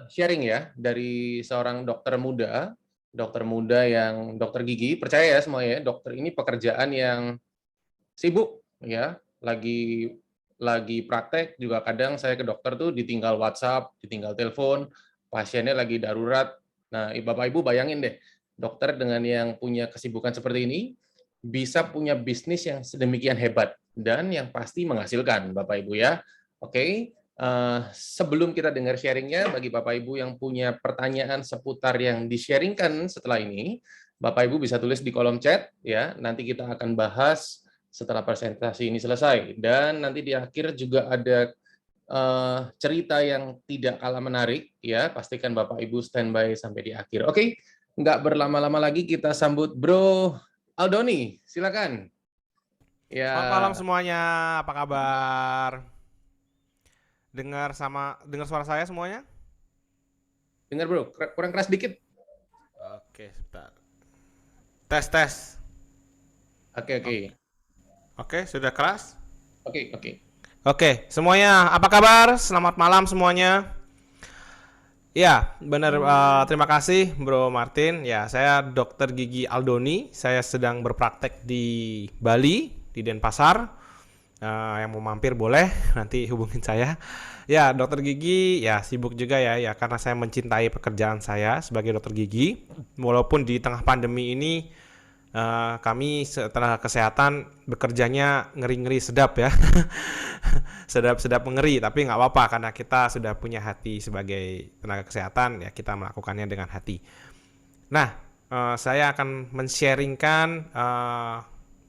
sharing ya dari seorang dokter muda yang dokter gigi. Percaya ya semuanya, dokter ini pekerjaan yang sibuk ya. Lagi praktek juga kadang saya ke dokter tuh ditinggal WhatsApp, ditinggal telepon, pasiennya lagi darurat. Nah, Bapak Ibu bayangin deh, dokter dengan yang punya kesibukan seperti ini bisa punya bisnis yang sedemikian hebat dan yang pasti menghasilkan, Bapak Ibu ya. Oke, sebelum kita dengar sharingnya, bagi Bapak Ibu yang punya pertanyaan seputar yang di-sharingkan setelah ini, Bapak Ibu bisa tulis di kolom chat ya. Nanti kita akan bahas setelah presentasi ini selesai. Dan nanti di akhir juga ada cerita yang tidak kalah menarik ya. Pastikan Bapak Ibu standby sampai di akhir. Oke, nggak berlama-lama lagi kita sambut Bro Aldoni. Silakan. Ya. Selamat malam semuanya. Apa kabar? Dengar suara saya semuanya? Dengar Bro, kurang keras dikit. Oke, sebentar. Tes. Oke, sudah keras? Oke, semuanya apa kabar? Selamat malam semuanya. Ya, benar. Terima kasih Bro Martin. Ya, saya Dokter Gigi Aldoni. Saya sedang berpraktek di Bali, di Denpasar. Yang mau mampir boleh, nanti hubungin saya. Ya, dokter gigi ya sibuk juga ya karena saya mencintai pekerjaan saya sebagai dokter gigi. Walaupun di tengah pandemi ini kami tenaga kesehatan bekerjanya ngeri-ngeri sedap ya. sedap mengeri, tapi nggak apa-apa karena kita sudah punya hati sebagai tenaga kesehatan, ya kita melakukannya dengan hati. Nah, saya akan men-sharingkan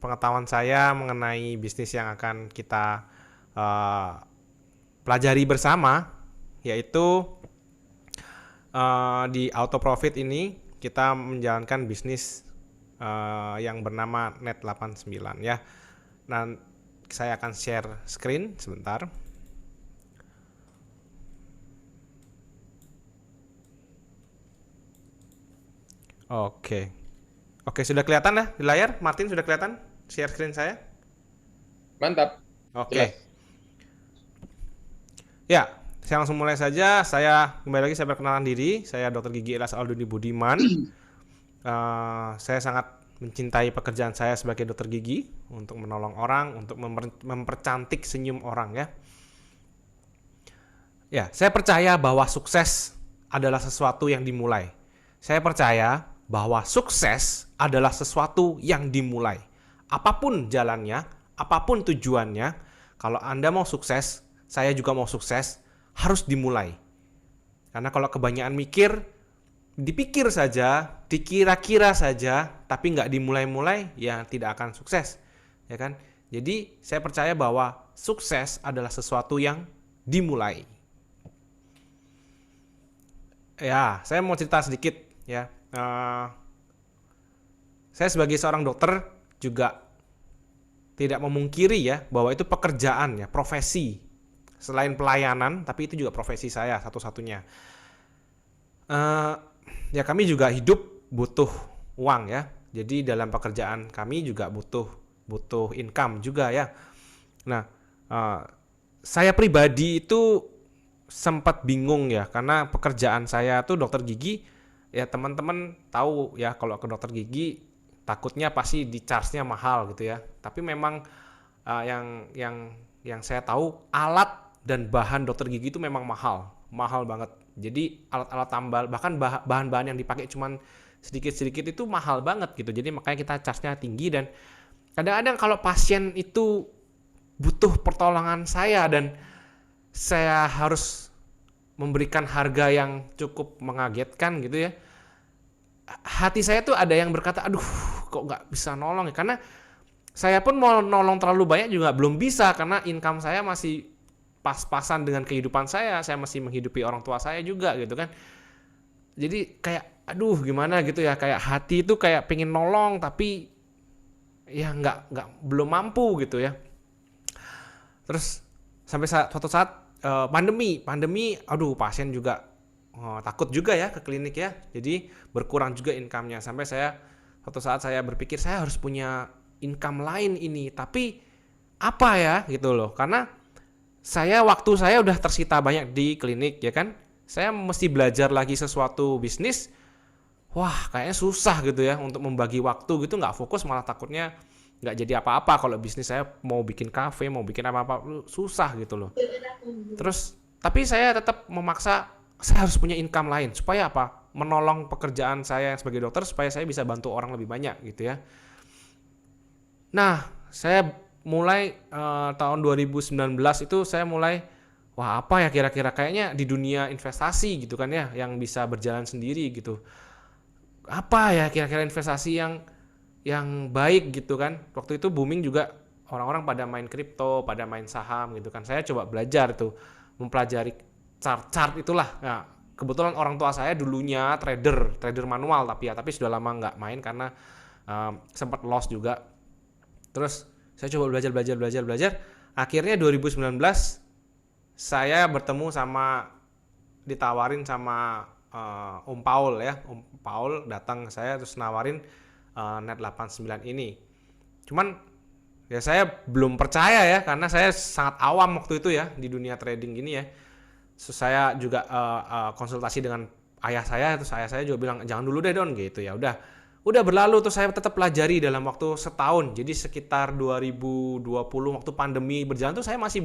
pengetahuan saya mengenai bisnis yang akan kita pelajari bersama, yaitu di Auto Profit ini kita menjalankan bisnis yang bernama Net89 ya. Nah, saya akan share screen sebentar. Oke, sudah kelihatan ya di layar? Martin, sudah kelihatan share screen saya? Mantap. Oke. Ya, saya langsung mulai saja. Saya kembali lagi, saya perkenalan diri. Saya Dr. Gigi Ilyas Aldoni Budiman. Saya sangat mencintai pekerjaan saya sebagai dokter gigi untuk menolong orang, untuk mempercantik senyum orang ya. Ya, saya percaya bahwa sukses adalah sesuatu yang dimulai. Saya percaya bahwa sukses adalah sesuatu yang dimulai. Apapun jalannya, apapun tujuannya, kalau Anda mau sukses, saya juga mau sukses, harus dimulai. Karena kalau kebanyakan mikir, dipikir saja, dikira-kira saja, tapi nggak dimulai-mulai, ya tidak akan sukses, ya kan? Jadi saya percaya bahwa sukses adalah sesuatu yang dimulai. Ya, saya mau cerita sedikit, ya. Saya sebagai seorang dokter juga tidak memungkiri ya bahwa itu pekerjaan ya, profesi. Selain pelayanan, tapi itu juga profesi saya satu-satunya. Ya kami juga hidup butuh uang ya. Jadi dalam pekerjaan kami juga butuh income juga ya. Nah, saya pribadi itu sempat bingung ya karena pekerjaan saya tuh dokter gigi. Ya teman-teman tahu ya kalau ke dokter gigi takutnya pasti di charge-nya mahal gitu ya. Tapi memang yang saya tahu alat dan bahan dokter gigi itu memang mahal banget. Jadi alat-alat tambal bahkan bahan-bahan yang dipakai cuman sedikit-sedikit itu mahal banget gitu. Jadi makanya kita charge-nya tinggi dan kadang-kadang kalau pasien itu butuh pertolongan saya dan saya harus memberikan harga yang cukup mengagetkan gitu ya. Hati saya tuh ada yang berkata, aduh kok nggak bisa nolong ya. Karena saya pun mau nolong terlalu banyak juga belum bisa karena income saya masih pas-pasan dengan kehidupan saya masih menghidupi orang tua saya juga gitu kan. Jadi kayak aduh gimana gitu ya, kayak hati itu kayak pengen nolong tapi ya nggak belum mampu gitu ya. Terus sampai suatu saat pandemi, aduh pasien juga takut juga ya ke klinik ya. Jadi berkurang juga income-nya sampai suatu saat saya berpikir saya harus punya income lain ini, tapi apa ya gitu loh. Karena waktu saya udah tersita banyak di klinik ya kan. Saya mesti belajar lagi sesuatu bisnis. Wah, kayaknya susah gitu ya untuk membagi waktu gitu, nggak fokus, malah takutnya nggak jadi apa-apa kalau bisnis saya mau bikin kafe, mau bikin apa-apa, susah gitu loh. Terus, tapi saya tetap memaksa, saya harus punya income lain. Supaya apa? Menolong pekerjaan saya sebagai dokter, supaya saya bisa bantu orang lebih banyak gitu ya. Nah, saya mulai tahun 2019 itu saya mulai, wah apa ya kira-kira, kayaknya di dunia investasi gitu kan ya, yang bisa berjalan sendiri gitu. Apa ya kira-kira investasi yang baik gitu kan. Waktu itu booming juga, orang-orang pada main kripto, pada main saham gitu kan. Saya coba belajar tuh, mempelajari chart-chart itulah. Nah, kebetulan orang tua saya dulunya trader manual, tapi sudah lama nggak main karena sempat loss juga. Terus saya coba belajar. Akhirnya 2019 saya ditawarin sama Om Paul ya. Om Paul datang ke saya terus nawarin Net 89 ini. Cuman ya saya belum percaya ya, karena saya sangat awam waktu itu ya di dunia trading gini ya. Terus saya juga konsultasi dengan ayah saya, terus ayah saya juga bilang jangan dulu deh Don gitu ya. Udah berlalu, terus saya tetap pelajari dalam waktu setahun. Jadi sekitar 2020 waktu pandemi berjalan tuh saya masih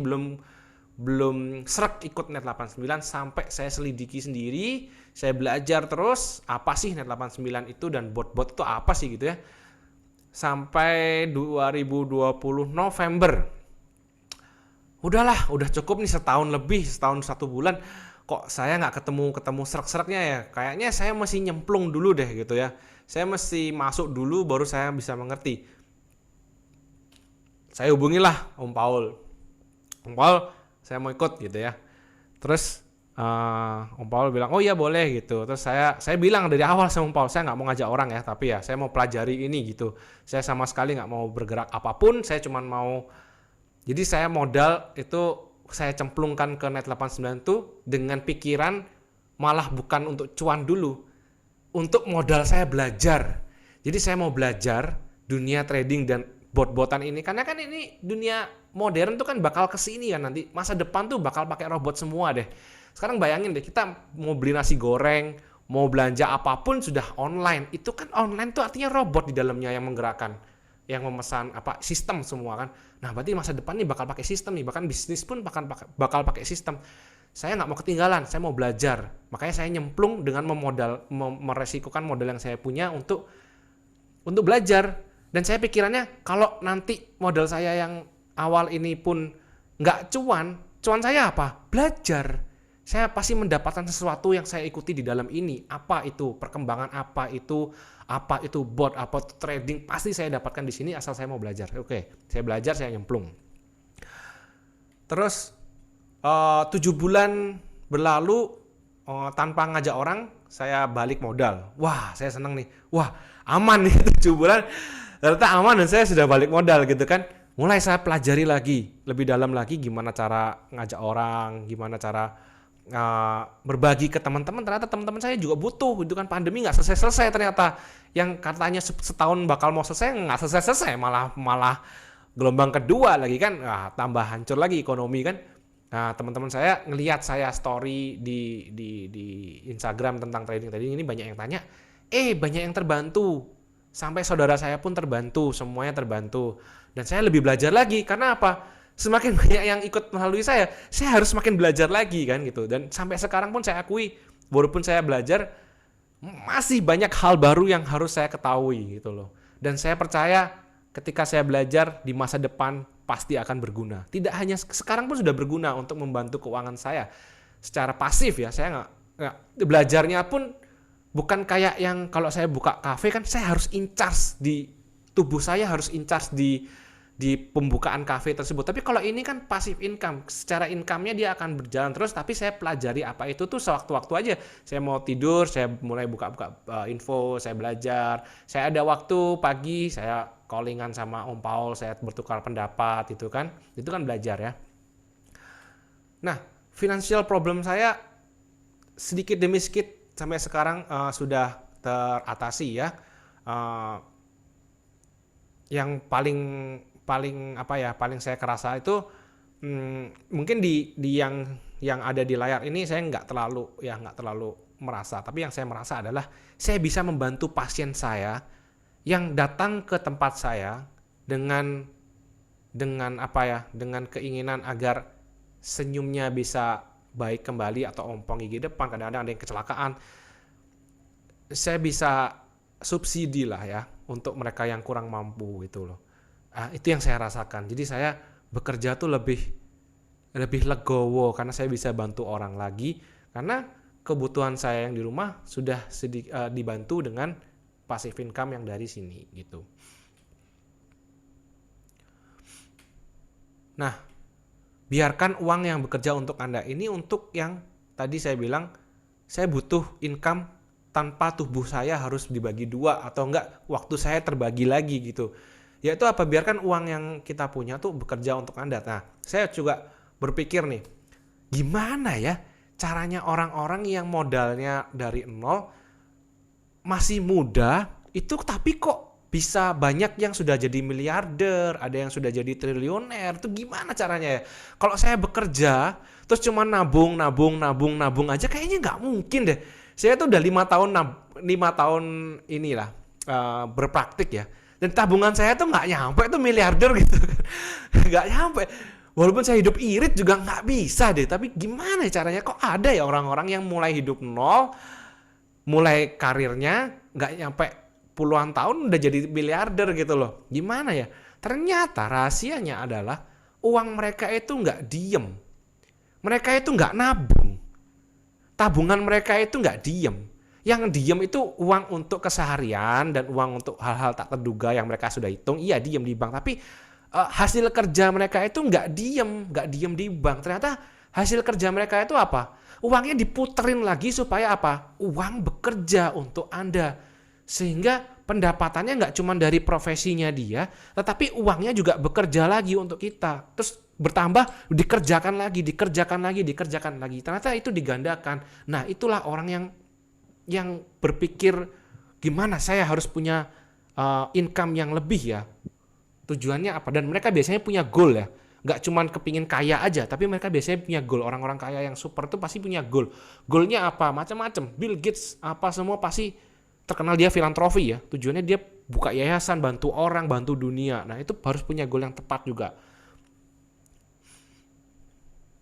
belum srek ikut Net 89, sampai saya selidiki sendiri, saya belajar terus apa sih Net 89 itu dan bot-bot itu apa sih gitu ya. Sampai 2020 November. Udah cukup nih, setahun 1 bulan kok saya nggak ketemu serak-seraknya ya. Kayaknya saya masih nyemplung dulu deh gitu ya. Saya mesti masuk dulu baru saya bisa mengerti. Saya hubungilah Om Paul. Om Paul, saya mau ikut gitu ya. Terus Om Paul bilang oh iya boleh gitu. Terus saya bilang dari awal sama Om Paul, saya nggak mau ngajak orang ya, tapi ya saya mau pelajari ini gitu. Saya sama sekali nggak mau bergerak apapun, saya cuma mau. Jadi saya modal itu saya cemplungkan ke Net 89 itu dengan pikiran malah bukan untuk cuan dulu, untuk modal saya belajar. Jadi saya mau belajar dunia trading dan bot-botan ini, karena kan ini dunia modern tuh kan bakal kesini kan nanti, masa depan tuh bakal pakai robot semua deh. Sekarang bayangin deh, kita mau beli nasi goreng, mau belanja apapun sudah online. Itu kan online tuh artinya robot di dalamnya yang menggerakkan, yang memesan apa sistem semua kan. Nah berarti masa depan nih bakal pakai sistem nih, bahkan bisnis pun bakal pakai sistem. Saya nggak mau ketinggalan, saya mau belajar. Makanya saya nyemplung dengan meresikukan modal yang saya punya untuk belajar. Dan saya pikirannya kalau nanti modal saya yang awal ini pun nggak cuan saya apa? Belajar. Saya pasti mendapatkan sesuatu yang saya ikuti di dalam ini. Apa itu perkembangan, apa itu bot, apa itu trading, pasti saya dapatkan di sini asal saya mau belajar. Oke, saya belajar, saya nyemplung. Terus 7 bulan berlalu tanpa ngajak orang, saya balik modal. Wah, saya seneng nih. Wah, aman nih 7 bulan. Ternyata aman dan saya sudah balik modal gitu kan. Mulai saya pelajari lagi, lebih dalam lagi gimana cara ngajak orang, gimana cara berbagi ke teman-teman. Ternyata teman-teman saya juga butuh, itu kan pandemi nggak selesai ternyata. Yang katanya setahun bakal mau selesai, nggak selesai, malah gelombang kedua lagi kan. Tambah hancur lagi ekonomi kan. Nah, teman-teman saya ngelihat saya story di Instagram tentang trading ini, banyak yang tanya, banyak yang terbantu. Sampai saudara saya pun terbantu, semuanya terbantu. Dan saya lebih belajar lagi, karena apa? Semakin banyak yang ikut melalui saya harus semakin belajar lagi kan gitu. Dan sampai sekarang pun saya akui, walaupun saya belajar, masih banyak hal baru yang harus saya ketahui gitu loh. Dan saya percaya ketika saya belajar di masa depan pasti akan berguna. Tidak hanya sekarang pun sudah berguna untuk membantu keuangan saya secara pasif ya. Saya nggak belajarnya pun bukan kayak yang kalau saya buka kafe kan saya harus in charge di tubuh saya, harus in charge di pembukaan kafe tersebut. Tapi kalau ini kan passive income, secara income-nya dia akan berjalan terus, tapi saya pelajari apa itu tuh sewaktu-waktu aja. Saya mau tidur, saya mulai buka-buka info, saya belajar. Saya ada waktu pagi, saya callingan sama Om Paul, saya bertukar pendapat itu kan belajar ya. Nah, financial problem saya sedikit demi sedikit sampai sekarang sudah teratasi ya. Yang paling saya kerasa itu Mungkin di yang ada di layar ini saya nggak terlalu merasa, tapi yang saya merasa adalah saya bisa membantu pasien saya yang datang ke tempat saya dengan apa ya, dengan keinginan agar senyumnya bisa baik kembali atau ompong gigi depan, kadang-kadang ada yang kecelakaan, saya bisa subsidi lah ya untuk mereka yang kurang mampu gitu loh. Itu yang saya rasakan. Jadi saya bekerja tuh lebih lebih legowo karena saya bisa bantu orang lagi, karena kebutuhan saya yang di rumah sudah dibantu dengan passive income yang dari sini gitu. Nah, biarkan uang yang bekerja untuk Anda ini untuk yang tadi saya bilang, saya butuh income tanpa tubuh saya harus dibagi dua atau enggak waktu saya terbagi lagi gitu. Yaitu apa? Biarkan uang yang kita punya tuh bekerja untuk Anda. Nah, saya juga berpikir nih, gimana ya caranya orang-orang yang modalnya dari nol masih muda itu tapi kok bisa banyak yang sudah jadi miliarder, ada yang sudah jadi triliuner. Itu gimana caranya ya? Kalau saya bekerja terus cuma nabung aja kayaknya nggak mungkin deh. Saya tuh udah 5 tahun inilah berpraktik ya. Dan tabungan saya tuh nggak nyampe tuh miliarder gitu. Nggak nyampe. Walaupun saya hidup irit juga nggak bisa deh. Tapi gimana caranya? Kok ada ya orang-orang yang mulai hidup nol, mulai karirnya nggak nyampe puluhan tahun udah jadi miliarder gitu loh. Gimana ya? Ternyata rahasianya adalah uang mereka itu nggak diem. Mereka itu nggak nabung. Tabungan mereka itu nggak diem. Yang diem itu uang untuk keseharian dan uang untuk hal-hal tak terduga yang mereka sudah hitung. Iya diem di bank, tapi hasil kerja mereka itu nggak diem di bank. Ternyata hasil kerja mereka itu apa? Uangnya diputerin lagi supaya apa? Uang bekerja untuk Anda. Sehingga pendapatannya nggak cuma dari profesinya dia, tetapi uangnya juga bekerja lagi untuk kita. Terus bertambah, dikerjakan lagi. Ternyata itu digandakan. Nah, itulah orang yang berpikir gimana saya harus punya income yang lebih ya. Tujuannya apa? Dan mereka biasanya punya goal ya. Nggak cuma kepingin kaya aja, tapi mereka biasanya punya goal. Orang-orang kaya yang super tuh pasti punya goal. Goalnya apa? Macam-macam. Bill Gates apa semua pasti terkenal dia filantropi ya. Tujuannya dia buka yayasan, bantu orang, bantu dunia. Nah itu harus punya goal yang tepat juga.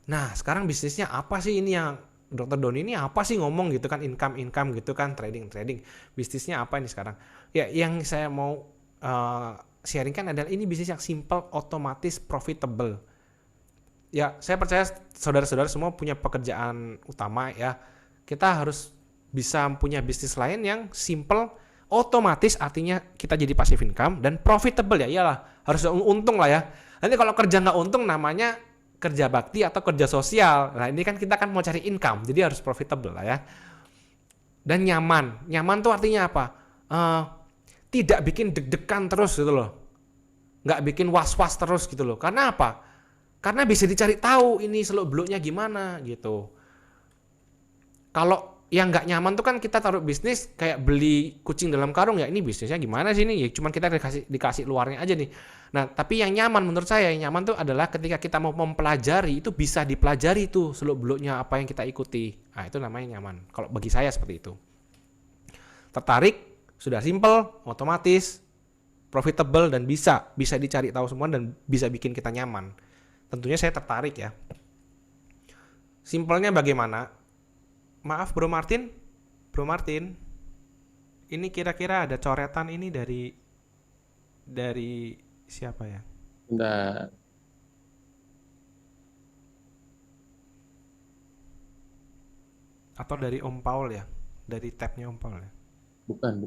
Nah sekarang bisnisnya apa sih ini yang Dr. Doni ini apa sih ngomong gitu kan, income gitu kan, trading. Bisnisnya apa ini sekarang? Ya yang saya mau sharingkan adalah ini bisnis yang simple, otomatis, profitable. Ya saya percaya saudara-saudara semua punya pekerjaan utama ya. Kita harus bisa punya bisnis lain yang simple, otomatis artinya kita jadi passive income dan profitable ya. Iyalah harus untung lah ya. Nanti kalau kerja nggak untung namanya kerja bakti atau kerja sosial. Nah ini kan kita kan mau cari income, jadi harus profitable lah ya. Dan nyaman. Nyaman tuh artinya apa? Tidak bikin deg-degan terus gitu loh. Nggak bikin was-was terus gitu loh. Karena apa? Karena bisa dicari tahu ini seluk-beluknya gimana gitu. Kalau yang nggak nyaman tuh kan kita taruh bisnis kayak beli kucing dalam karung ya, ini bisnisnya gimana sih ini? Ya cuman kita dikasih luarnya aja nih. Nah, tapi yang nyaman menurut saya, yang nyaman tuh adalah ketika kita mau mempelajari itu bisa dipelajari tuh seluk-beluknya apa yang kita ikuti. Nah, itu namanya nyaman. Kalau bagi saya seperti itu. Tertarik, sudah simple, otomatis, profitable dan bisa dicari tahu semua dan bisa bikin kita nyaman. Tentunya saya tertarik ya. Simpelnya bagaimana? Maaf Bro Martin, ini kira-kira ada coretan ini dari siapa ya? Bentar. Atau dari Om Paul ya? Dari tabnya Om Paul ya? Bukan.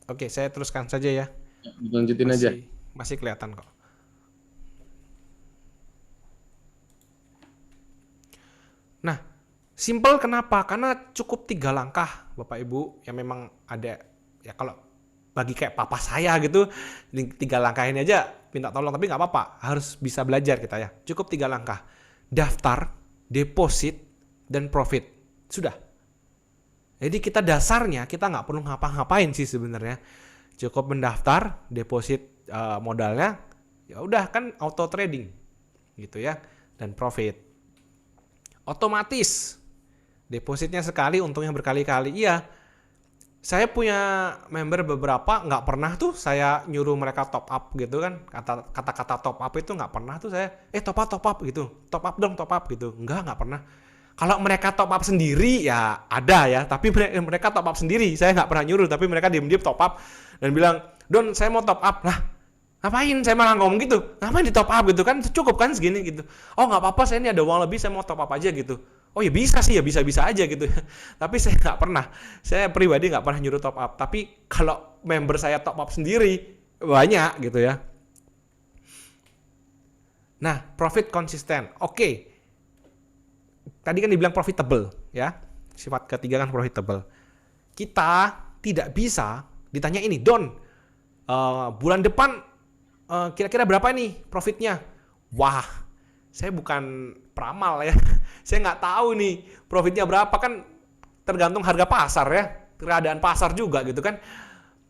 Oke, saya teruskan saja ya. Lanjutin aja. Masih kelihatan kok. Nah, simple kenapa? Karena cukup 3 langkah Bapak Ibu yang memang ada ya, kalau bagi kayak papa saya gitu 3 langkah ini aja minta tolong, tapi nggak apa-apa, harus bisa belajar kita ya. Cukup 3 langkah. Daftar, deposit, dan profit. Sudah. Jadi kita dasarnya kita nggak perlu ngapa-ngapain sih sebenarnya. Cukup mendaftar, deposit modalnya, ya udah kan auto trading gitu ya, dan profit. Otomatis depositnya sekali, untungnya berkali-kali. Iya, saya punya member beberapa, nggak pernah tuh saya nyuruh mereka top up gitu kan. Kata-kata top up itu nggak pernah tuh saya, top up gitu, top up dong, top up gitu. Nggak pernah. Kalau mereka top up sendiri ya ada ya, tapi mereka top up sendiri, saya nggak pernah nyuruh, tapi mereka diam-diam top up dan bilang, Don saya mau top up. Lah ngapain saya malah ngomong gitu, ngapain di top up gitu kan, cukup kan segini gitu. Oh nggak apa-apa, saya ini ada uang lebih, saya mau top up aja gitu. Oh ya bisa sih, ya bisa-bisa aja gitu. Tapi saya nggak pernah, saya pribadi nggak pernah nyuruh top up. Tapi kalau member saya top up sendiri banyak gitu ya. Nah, profit konsisten. Oke. Tadi kan dibilang profitable ya. Sifat ketiga kan profitable. Kita tidak bisa ditanya ini, Don, bulan depan kira-kira berapa nih profitnya? Wah, saya bukan peramal ya. Saya nggak tahu nih profitnya berapa, kan tergantung harga pasar ya, keadaan pasar juga gitu kan.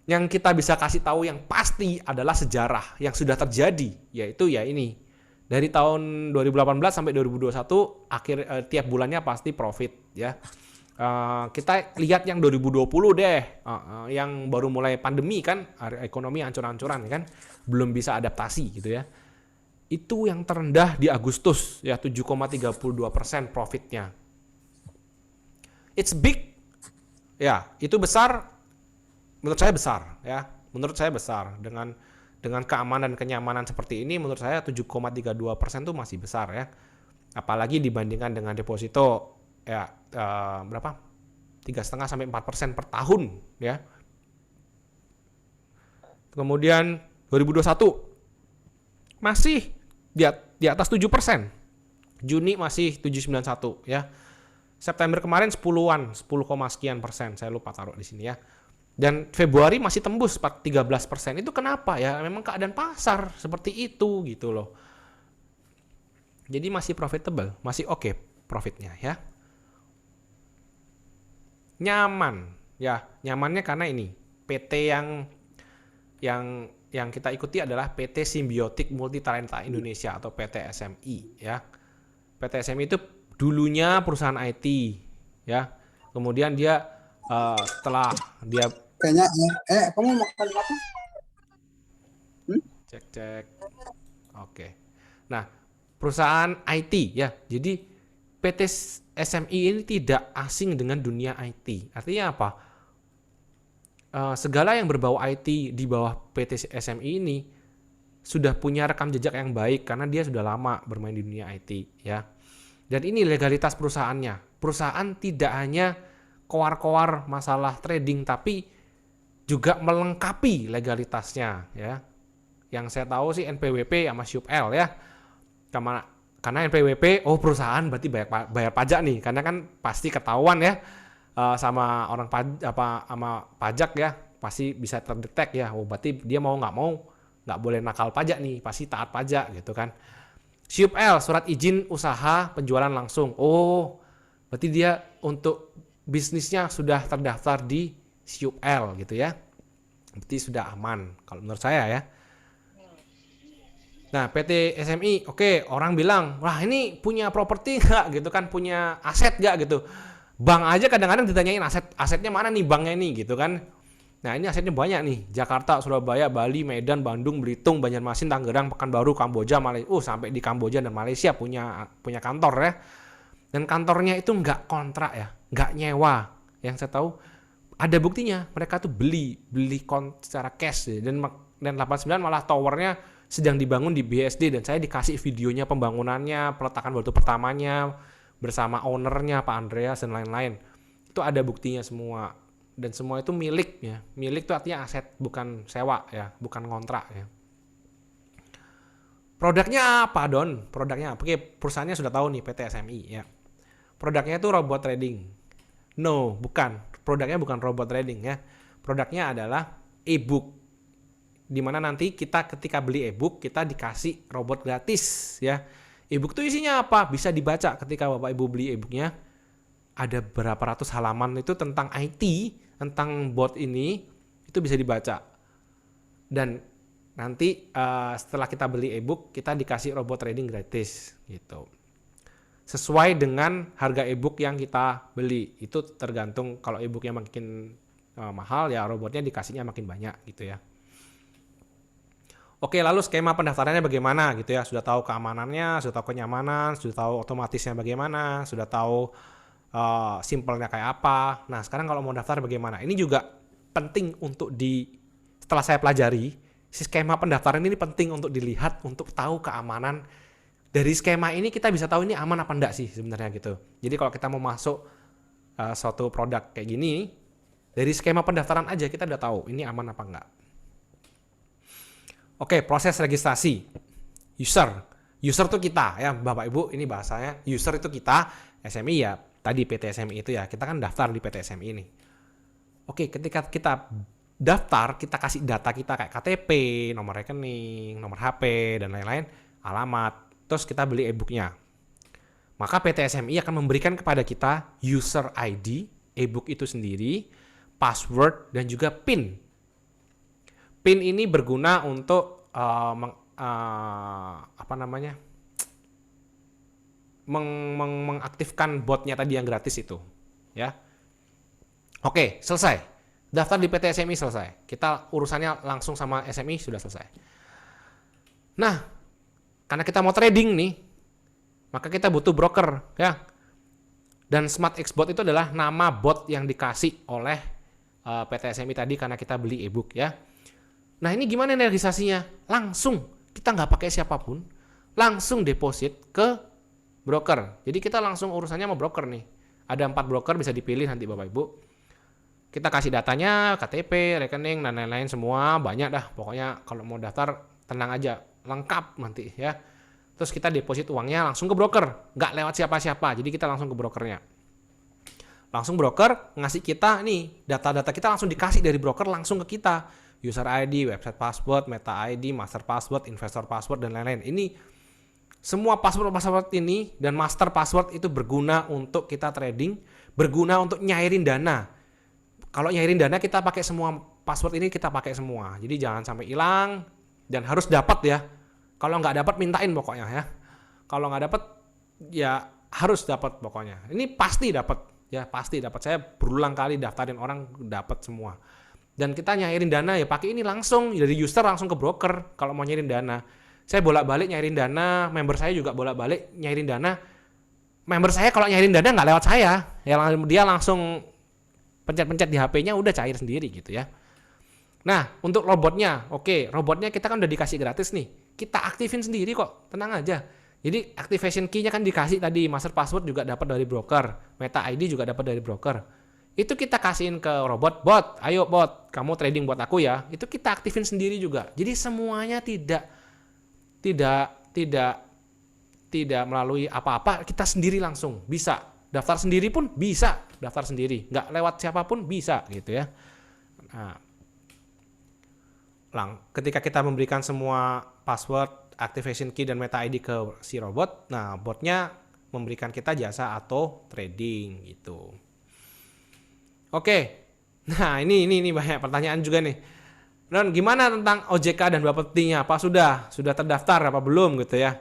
Yang kita bisa kasih tahu yang pasti adalah sejarah yang sudah terjadi, yaitu ya ini. Dari tahun 2018 sampai 2021 tiap bulannya pasti profit ya. Kita lihat yang 2020 deh, yang baru mulai pandemi kan, ekonomi ancur-ancuran kan, belum bisa adaptasi gitu ya. Itu yang terendah di Agustus ya, 7,32% profitnya. It's big, ya itu besar, menurut saya besar ya, menurut saya besar dengan keamanan dan kenyamanan seperti ini, menurut saya 7,32% itu masih besar ya, apalagi dibandingkan dengan deposito ya berapa 3,5 sampai 4% per tahun ya. Kemudian 2021 masih di atas 7%. Juni masih 7,91 ya. September kemarin 10-an, 10, sekian persen, saya lupa taruh di sini ya. Dan Februari masih tembus 13%. Itu kenapa ya? Memang keadaan pasar seperti itu gitu loh. Jadi masih profitable, masih oke profitnya ya. Nyaman ya, nyamannya karena ini PT yang kita ikuti adalah PT Symbiotic Multitalenta Indonesia atau PT SMI ya. PT SMI itu dulunya perusahaan IT ya. Kemudian dia setelah dia kayaknya kamu makan apa? Cek. Oke. Nah, perusahaan IT ya. Jadi PT SMI ini tidak asing dengan dunia IT. Artinya apa? Segala yang berbau IT di bawah PT SMI ini sudah punya rekam jejak yang baik karena dia sudah lama bermain di dunia IT ya. Dan ini legalitas perusahaannya. Perusahaan tidak hanya koar-koar masalah trading, tapi juga melengkapi legalitasnya ya. Yang saya tahu sih NPWP sama SYUP-L ya. Karena NPWP, perusahaan berarti bayar pajak nih, karena kan pasti ketahuan ya sama orang sama pajak ya, pasti bisa terdetek ya. Berarti dia mau nggak boleh nakal pajak nih, pasti taat pajak gitu kan. SYUP-L, surat izin usaha penjualan langsung. Berarti dia untuk bisnisnya sudah terdaftar di SYUP-L gitu ya. Berarti sudah aman kalau menurut saya ya. Nah, PT SMI, oke, orang bilang, wah ini punya properti nggak gitu kan, punya aset nggak gitu. Bank aja kadang-kadang ditanyain asetnya mana nih banknya ini gitu kan. Nah ini asetnya banyak nih, Jakarta, Surabaya, Bali, Medan, Bandung, Belitung, Banjarmasin, Tangerang, Pekanbaru, Kamboja, Malaysia. Sampai di Kamboja dan Malaysia punya kantor ya. Dan kantornya itu nggak kontrak ya, nggak nyewa. Yang saya tahu ada buktinya, mereka tuh beli secara cash ya. Dan 89 malah towernya sedang dibangun di BSD dan saya dikasih videonya pembangunannya, peletakan batu pertamanya bersama ownernya Pak Andreas dan lain-lain. Itu ada buktinya semua dan semua itu milik ya. Milik itu artinya aset, bukan sewa ya, bukan kontrak ya. Produknya apa, Don? Produknya apa? Oke, perusahaannya sudah tahu nih, PT SMI ya. Produknya itu robot trading. No, bukan. Produknya bukan robot trading ya. Produknya adalah e-book. di mana nanti kita ketika beli e-book kita dikasih robot gratis ya. E-book itu isinya apa? Bisa dibaca ketika Bapak Ibu beli e-booknya. Ada berapa ratus halaman itu tentang IT, tentang bot ini, itu bisa dibaca. Dan nanti setelah kita beli e-book, kita dikasih robot trading gratis gitu. Sesuai dengan harga e-book yang kita beli. Itu tergantung kalau e-booknya makin mahal ya robotnya dikasihnya makin banyak gitu ya. Oke, lalu skema pendaftarannya bagaimana gitu ya. Sudah tahu keamanannya, sudah tahu kenyamanan, sudah tahu otomatisnya bagaimana, sudah tahu simpelnya kayak apa. Nah, sekarang kalau mau daftar bagaimana? Ini juga penting untuk setelah saya pelajari, skema pendaftaran ini penting untuk dilihat untuk tahu keamanan. Dari skema ini kita bisa tahu ini aman apa enggak sih sebenarnya gitu. Jadi kalau kita mau masuk suatu produk kayak gini, dari skema pendaftaran aja kita udah tahu ini aman apa enggak. Oke, proses registrasi. User tuh kita ya, Bapak Ibu, ini bahasanya. User itu kita, SMI ya, tadi PT SMI itu ya, kita kan daftar di PT SMI ini. Oke, ketika kita daftar, kita kasih data kita kayak KTP, nomor rekening, nomor HP, dan lain-lain, alamat, terus kita beli e-booknya. Maka PT SMI akan memberikan kepada kita user ID, e-book itu sendiri, password, dan juga PIN. PIN ini berguna untuk mengaktifkan botnya tadi yang gratis itu ya. Oke, selesai. Daftar di PT SMI selesai. Kita urusannya langsung sama SMI sudah selesai. Nah, karena kita mau trading nih, maka kita butuh broker ya. Dan Smart X Bot itu adalah nama bot yang dikasih oleh PT SMI tadi karena kita beli e-book ya. Nah, ini gimana registrasinya? Langsung, kita nggak pakai siapapun, langsung deposit ke broker. Jadi kita langsung urusannya sama broker nih. Ada 4 broker bisa dipilih nanti Bapak Ibu. Kita kasih datanya, KTP, rekening, dan lain-lain semua. Banyak dah. Pokoknya kalau mau daftar tenang aja. Lengkap nanti ya. Terus kita deposit uangnya langsung ke broker. Nggak lewat siapa-siapa. Jadi kita langsung ke brokernya. Langsung broker ngasih kita nih. Data-data kita langsung dikasih dari broker langsung ke kita. User ID, website password, meta ID, master password, investor password, dan lain-lain. Ini semua password ini dan master password itu berguna untuk kita trading, berguna untuk nyairin dana. Kalau nyairin dana kita pakai semua password ini, kita pakai semua. Jadi jangan sampai hilang dan harus dapat ya. Kalau nggak dapat mintain pokoknya ya. Kalau nggak dapat ya harus dapat pokoknya. Ini pasti dapat ya, pasti dapat. Saya berulang kali daftarin orang dapat semua. Dan kita nyairin dana ya pakai ini langsung dari user langsung ke broker kalau mau nyairin dana. Saya bolak-balik nyairin dana, member saya juga bolak-balik nyairin dana. Member saya kalau nyairin dana nggak lewat saya, ya dia langsung pencet-pencet di HP-nya udah cair sendiri gitu ya. Nah, untuk robotnya, oke, robotnya kita kan udah dikasih gratis nih. Kita aktifin sendiri kok, tenang aja. Jadi activation key-nya kan dikasih tadi, master password juga dapat dari broker, meta ID juga dapat dari broker. Itu kita kasihin ke robot, bot, ayo bot, kamu trading buat aku ya. Itu kita aktifin sendiri juga. Jadi semuanya tidak melalui apa-apa, kita sendiri langsung bisa. Daftar sendiri pun bisa, daftar sendiri. Nggak lewat siapapun bisa gitu ya. Nah, ketika kita memberikan semua password, activation key, dan meta ID ke si robot, nah botnya memberikan kita jasa auto trading gitu. Oke, nah ini banyak pertanyaan juga nih. Dan gimana tentang OJK dan Bapepti-nya? Apa sudah terdaftar apa belum gitu ya?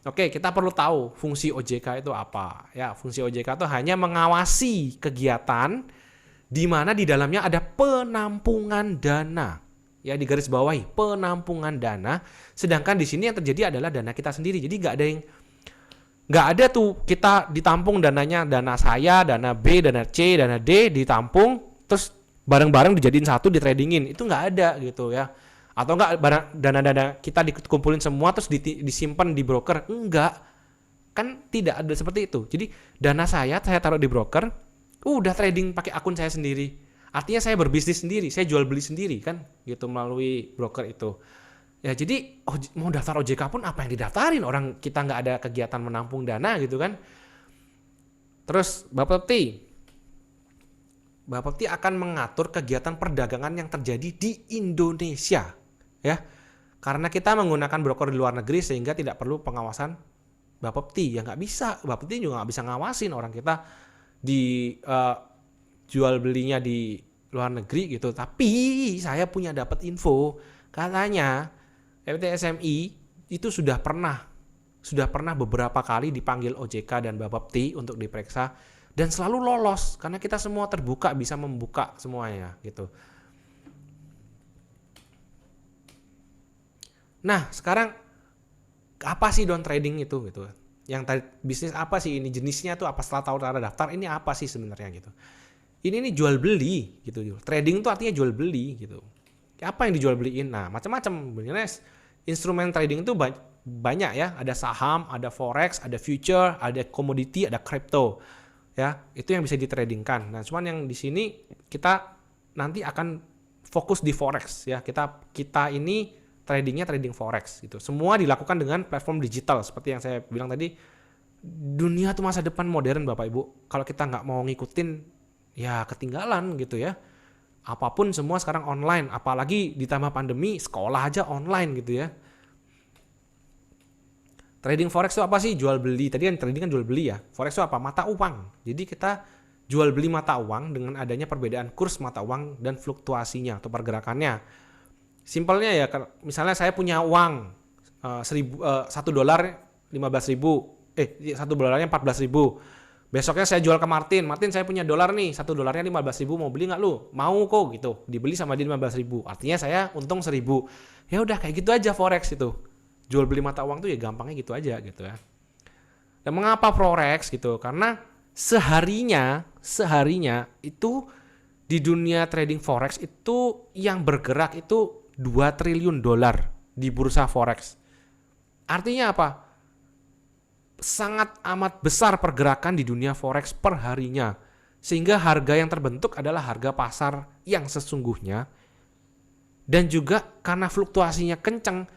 Oke, kita perlu tahu fungsi OJK itu apa. Ya, fungsi OJK itu hanya mengawasi kegiatan di mana di dalamnya ada penampungan dana. Ya, di garis bawahi penampungan dana. Sedangkan di sini yang terjadi adalah dana kita sendiri. Jadi nggak ada tuh kita ditampung dananya, dana saya, dana B, dana C, dana D ditampung terus bareng-bareng dijadiin satu ditradingin. Itu nggak ada gitu ya. Atau enggak dana-dana kita dikumpulin semua terus disimpan di broker. Enggak. Kan tidak ada seperti itu. Jadi dana saya taruh di broker, udah trading pakai akun saya sendiri. Artinya saya berbisnis sendiri, saya jual beli sendiri kan gitu melalui broker itu. Ya jadi mau daftar OJK pun apa yang didaftarin, orang kita nggak ada kegiatan menampung dana gitu kan. Terus Bapepti akan mengatur kegiatan perdagangan yang terjadi di Indonesia. ya. Karena kita menggunakan broker di luar negeri sehingga tidak perlu pengawasan Bapepti. Ya nggak bisa, Bapepti juga nggak bisa ngawasin orang kita di jual belinya di luar negeri gitu. Tapi saya punya dapat info, katanya FTSMI itu sudah pernah beberapa kali dipanggil OJK dan Bapepti untuk diperiksa dan selalu lolos karena kita semua terbuka, bisa membuka semuanya gitu. Nah, sekarang apa sih don trading itu gitu? Yang tadi bisnis apa sih ini, jenisnya tuh apa, setelah tahu cara daftar ini apa sih sebenarnya gitu. Ini jual beli gitu. Trading tuh artinya jual beli gitu. Apa yang dijual beliin? Nah, macam-macam. Sebenarnya instrumen trading itu banyak ya, ada saham, ada forex, ada future, ada komoditi, ada crypto. Ya, itu yang bisa ditradingkan. Nah, cuman yang di sini kita nanti akan fokus di forex ya. Kita ini tradingnya trading forex gitu. Semua dilakukan dengan platform digital seperti yang saya bilang tadi. Dunia tuh masa depan modern Bapak Ibu. Kalau kita nggak mau ngikutin ya ketinggalan gitu ya. Apapun semua sekarang online, apalagi ditambah pandemi, sekolah aja online gitu ya. Trading forex itu apa sih? Jual beli. Tadi kan trading kan jual beli ya. Forex itu apa? Mata uang. Jadi kita jual beli mata uang dengan adanya perbedaan kurs mata uang dan fluktuasinya atau pergerakannya. Simpelnya ya, misalnya saya punya uang $1 $15.000, $1 $14.000. Besoknya saya jual ke Martin saya punya dolar nih, $1 $15.000, mau beli nggak lu? Mau kok gitu, dibeli sama dia 15.000, artinya saya untung 1.000. Ya udah kayak gitu aja forex itu, jual beli mata uang tuh ya gampangnya gitu aja gitu ya. Dan mengapa forex gitu? Karena seharinya itu di dunia trading forex itu yang bergerak itu $2 triliun di bursa forex. Artinya apa? Sangat amat besar pergerakan di dunia forex per harinya. Sehingga harga yang terbentuk adalah harga pasar yang sesungguhnya. Dan juga karena fluktuasinya kenceng,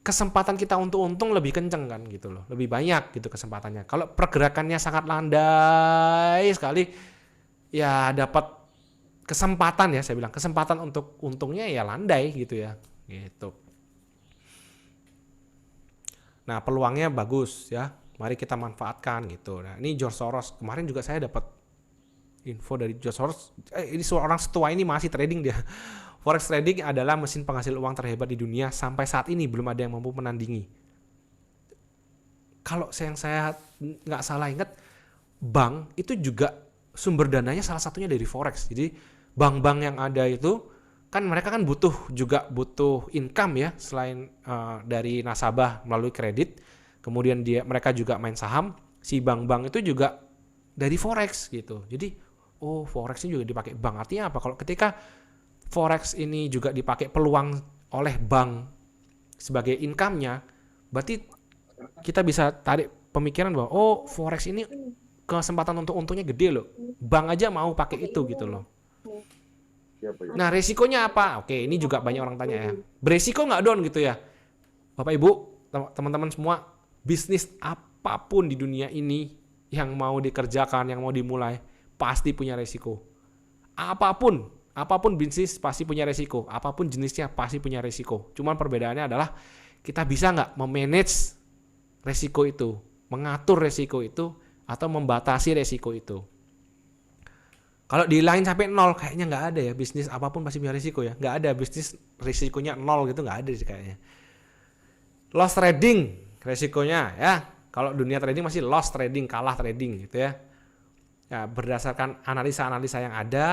kesempatan kita untuk untung lebih kenceng kan gitu loh. Lebih banyak gitu kesempatannya. Kalau pergerakannya sangat landai sekali, ya dapat kesempatan ya, saya bilang kesempatan untuk untungnya ya landai gitu ya gitu. Nah, peluangnya bagus ya, mari kita manfaatkan gitu. Nah, ini George Soros, kemarin juga saya dapat info dari George Soros. Ini seorang setua ini masih trading dia. Forex trading adalah mesin penghasil uang terhebat di dunia, sampai saat ini belum ada yang mampu menandingi. Kalau saya nggak salah ingat, bank itu juga sumber dananya salah satunya dari forex. Jadi bank-bank yang ada itu kan mereka kan butuh income ya, selain dari nasabah melalui kredit, kemudian mereka juga main saham. Si bank-bank itu juga dari forex gitu. Jadi forex ini juga dipakai bank. Artinya apa? Kalau ketika forex ini juga dipakai peluang oleh bank sebagai income-nya, berarti kita bisa tarik pemikiran bahwa forex ini kesempatan untuk untungnya gede loh. Bank aja mau pakai itu gitu loh. Nah, resikonya apa? Oke, ini juga banyak orang tanya ya. Beresiko nggak Don gitu ya? Bapak Ibu, teman-teman semua, bisnis apapun di dunia ini yang mau dikerjakan, yang mau dimulai, pasti punya resiko. Apapun bisnis pasti punya resiko. Apapun jenisnya pasti punya resiko. Cuman perbedaannya adalah kita bisa nggak memanage resiko itu, mengatur resiko itu, atau membatasi resiko itu. Kalau dihilangin sampai 0 kayaknya nggak ada ya, bisnis apapun pasti punya risiko ya. Nggak ada bisnis risikonya 0 gitu, nggak ada sih kayaknya. Loss trading risikonya ya. Kalau dunia trading masih loss trading, kalah trading gitu ya. Ya berdasarkan analisa-analisa yang ada,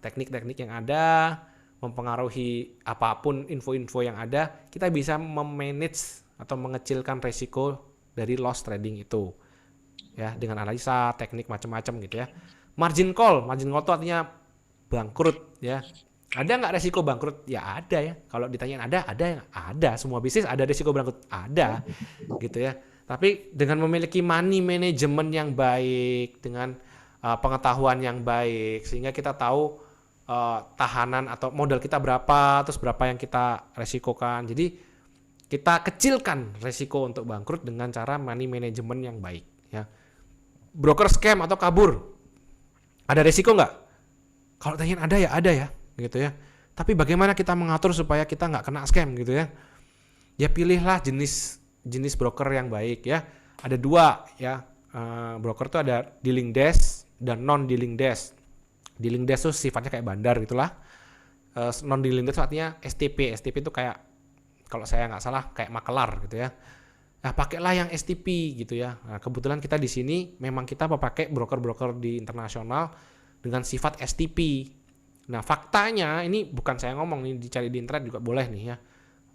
teknik-teknik yang ada, mempengaruhi apapun info-info yang ada, kita bisa memanage atau mengecilkan risiko dari loss trading itu. Ya, dengan analisa, teknik macam-macam gitu ya. Margin call itu artinya bangkrut ya. Ada nggak resiko bangkrut? Ya ada ya. Kalau ditanyain ada. Semua bisnis ada resiko bangkrut, ada gitu ya. Tapi dengan memiliki money management yang baik, dengan pengetahuan yang baik, sehingga kita tahu tahanan atau modal kita berapa, terus berapa yang kita resikokan. Jadi kita kecilkan resiko untuk bangkrut dengan cara money management yang baik ya. Broker scam atau kabur, ada resiko nggak? Kalau tanyain ada ya gitu ya. Tapi bagaimana kita mengatur supaya kita nggak kena scam gitu ya? Ya pilihlah jenis broker yang baik ya. Ada 2 ya. Broker tuh ada dealing desk dan non dealing desk. Dealing desk tuh sifatnya kayak bandar gitulah. Non dealing desk artinya STP. STP itu kayak, kalau saya nggak salah, kayak makelar gitu ya. Nah, pakailah yang STP gitu ya. Nah, kebetulan kita di sini memang kita pakai broker-broker di internasional dengan sifat STP. Nah, faktanya ini bukan saya ngomong nih, dicari di internet juga boleh nih ya.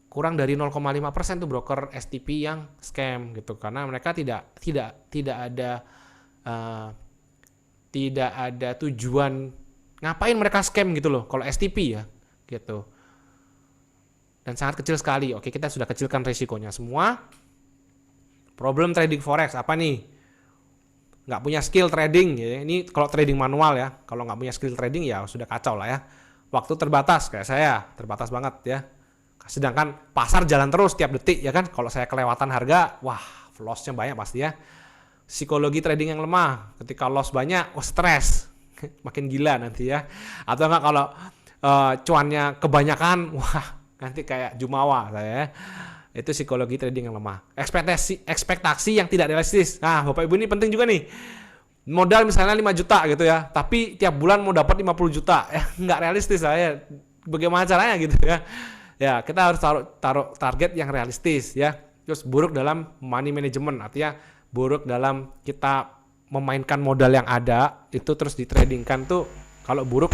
Kurang dari 0,5% tuh broker STP yang scam gitu, karena mereka tidak ada tujuan ngapain mereka scam gitu loh kalau STP ya gitu. Dan sangat kecil sekali. Oke, kita sudah kecilkan risikonya semua. Problem trading forex apa nih? Nggak punya skill trading ya. Ini kalau trading manual ya. Kalau nggak punya skill trading ya sudah kacau lah ya. Waktu terbatas kayak saya, terbatas banget ya. Sedangkan pasar jalan terus tiap detik ya kan. Kalau saya kelewatan harga, wah loss-nya banyak pasti ya. Psikologi trading yang lemah. Ketika loss banyak, stres. Makin gila nanti ya. Atau enggak kalau cuannya kebanyakan, wah nanti kayak jumawa saya ya. Itu psikologi trading yang lemah. Ekspektasi yang tidak realistis. Nah, Bapak Ibu ini penting juga nih. Modal misalnya 5 juta gitu ya, tapi tiap bulan mau dapat 50 juta. Ya, nggak realistis lah ya. Bagaimana caranya gitu ya. Ya, kita harus taruh target yang realistis ya. Terus buruk dalam money management, artinya buruk dalam kita memainkan modal yang ada itu terus ditradingkan tuh, kalau buruk,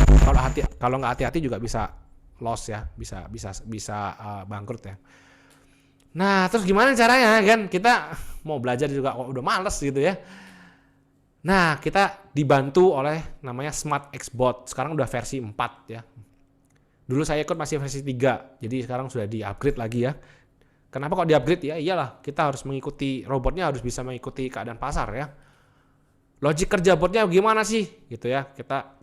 kalau nggak hati-hati juga bisa loss ya, bisa bangkrut ya. Nah, terus gimana caranya kan? Kita mau belajar juga udah males gitu ya. Nah, kita dibantu oleh namanya Smart Xbot. Sekarang udah versi 4 ya. Dulu saya ikut masih versi 3. Jadi sekarang sudah di-upgrade lagi ya. Kenapa kok di-upgrade? Ya iyalah, kita harus mengikuti, robotnya harus bisa mengikuti keadaan pasar ya. Logik kerja botnya gimana sih? Gitu ya. Kita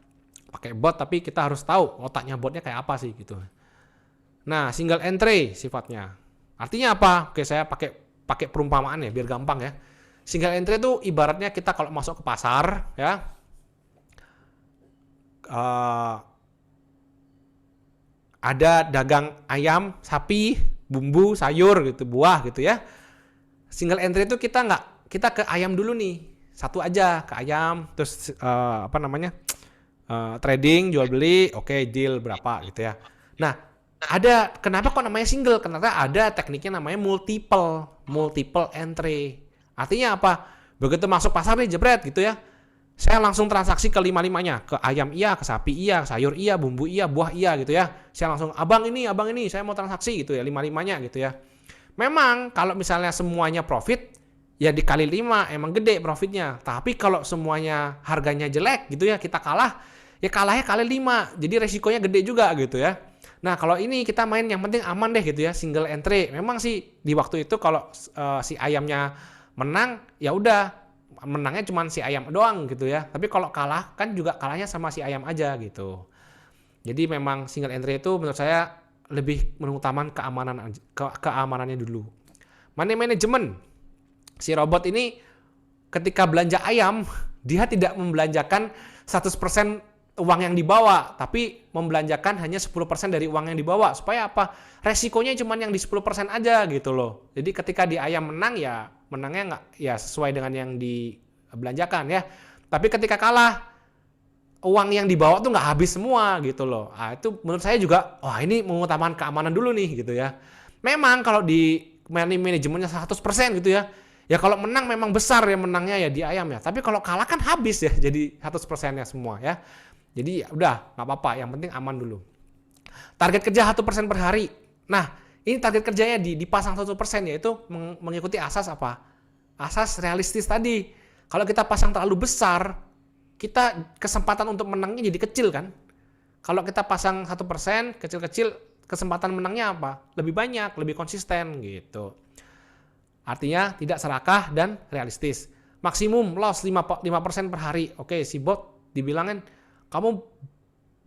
pakai bot tapi kita harus tahu otaknya botnya kayak apa sih gitu. Nah, single entry sifatnya. Artinya apa? Oke, saya pakai perumpamaan ya biar gampang ya. Single entry itu ibaratnya kita kalau masuk ke pasar ya, ada dagang ayam, sapi, bumbu, sayur gitu, buah gitu ya. Single entry itu kita ke ayam dulu nih, satu aja ke ayam, terus trading, jual beli, oke, deal berapa gitu ya. Nah, kenapa kok namanya single? Karena ada tekniknya namanya multiple entry. Artinya apa? Begitu masuk pasar nih, jebret gitu ya. Saya langsung transaksi ke 5-5-nya. Ke ayam iya, ke sapi iya, sayur iya, bumbu iya, buah iya gitu ya. Saya langsung, abang ini, saya mau transaksi gitu ya, 5-5-nya gitu ya. Memang kalau misalnya semuanya profit, ya dikali 5 emang gede profitnya. Tapi kalau semuanya harganya jelek gitu ya, kita kalah, ya kalahnya kali 5. Jadi resikonya gede juga gitu ya. Nah, kalau ini kita main yang penting aman deh gitu ya, single entry. Memang sih di waktu itu kalau si ayamnya menang, ya udah menangnya cuma si ayam doang gitu ya. Tapi kalau kalah kan juga kalahnya sama si ayam aja gitu. Jadi memang single entry itu menurut saya lebih mengutamakan keamanannya dulu. Money management. Si robot ini ketika belanja ayam, dia tidak membelanjakan 100% uang yang dibawa, tapi membelanjakan hanya 10% dari uang yang dibawa. Supaya apa? Resikonya cuma yang di 10% aja gitu loh. Jadi ketika di ayam menang ya menangnya nggak ya sesuai dengan yang dibelanjakan ya. Tapi ketika kalah, uang yang dibawa tuh nggak habis semua gitu loh. Nah, itu menurut saya juga, wah ini mengutamakan keamanan dulu nih gitu ya. Memang kalau di manajemennya 100% gitu ya. Ya kalau menang memang besar ya menangnya ya di ayam ya. Tapi kalau kalah kan habis ya jadi 100%-nya semua ya. Jadi ya udah nggak apa-apa, yang penting aman dulu. Target kerja 1% per hari. Nah, ini target kerjanya dipasang 1% yaitu mengikuti asas apa? Asas realistis tadi. Kalau kita pasang terlalu besar, kita kesempatan untuk menangnya jadi kecil kan? Kalau kita pasang 1%, kecil-kecil, kesempatan menangnya apa? Lebih banyak, lebih konsisten gitu. Artinya tidak serakah dan realistis. Maksimum loss 5% per hari. Oke, si bot dibilangin, kamu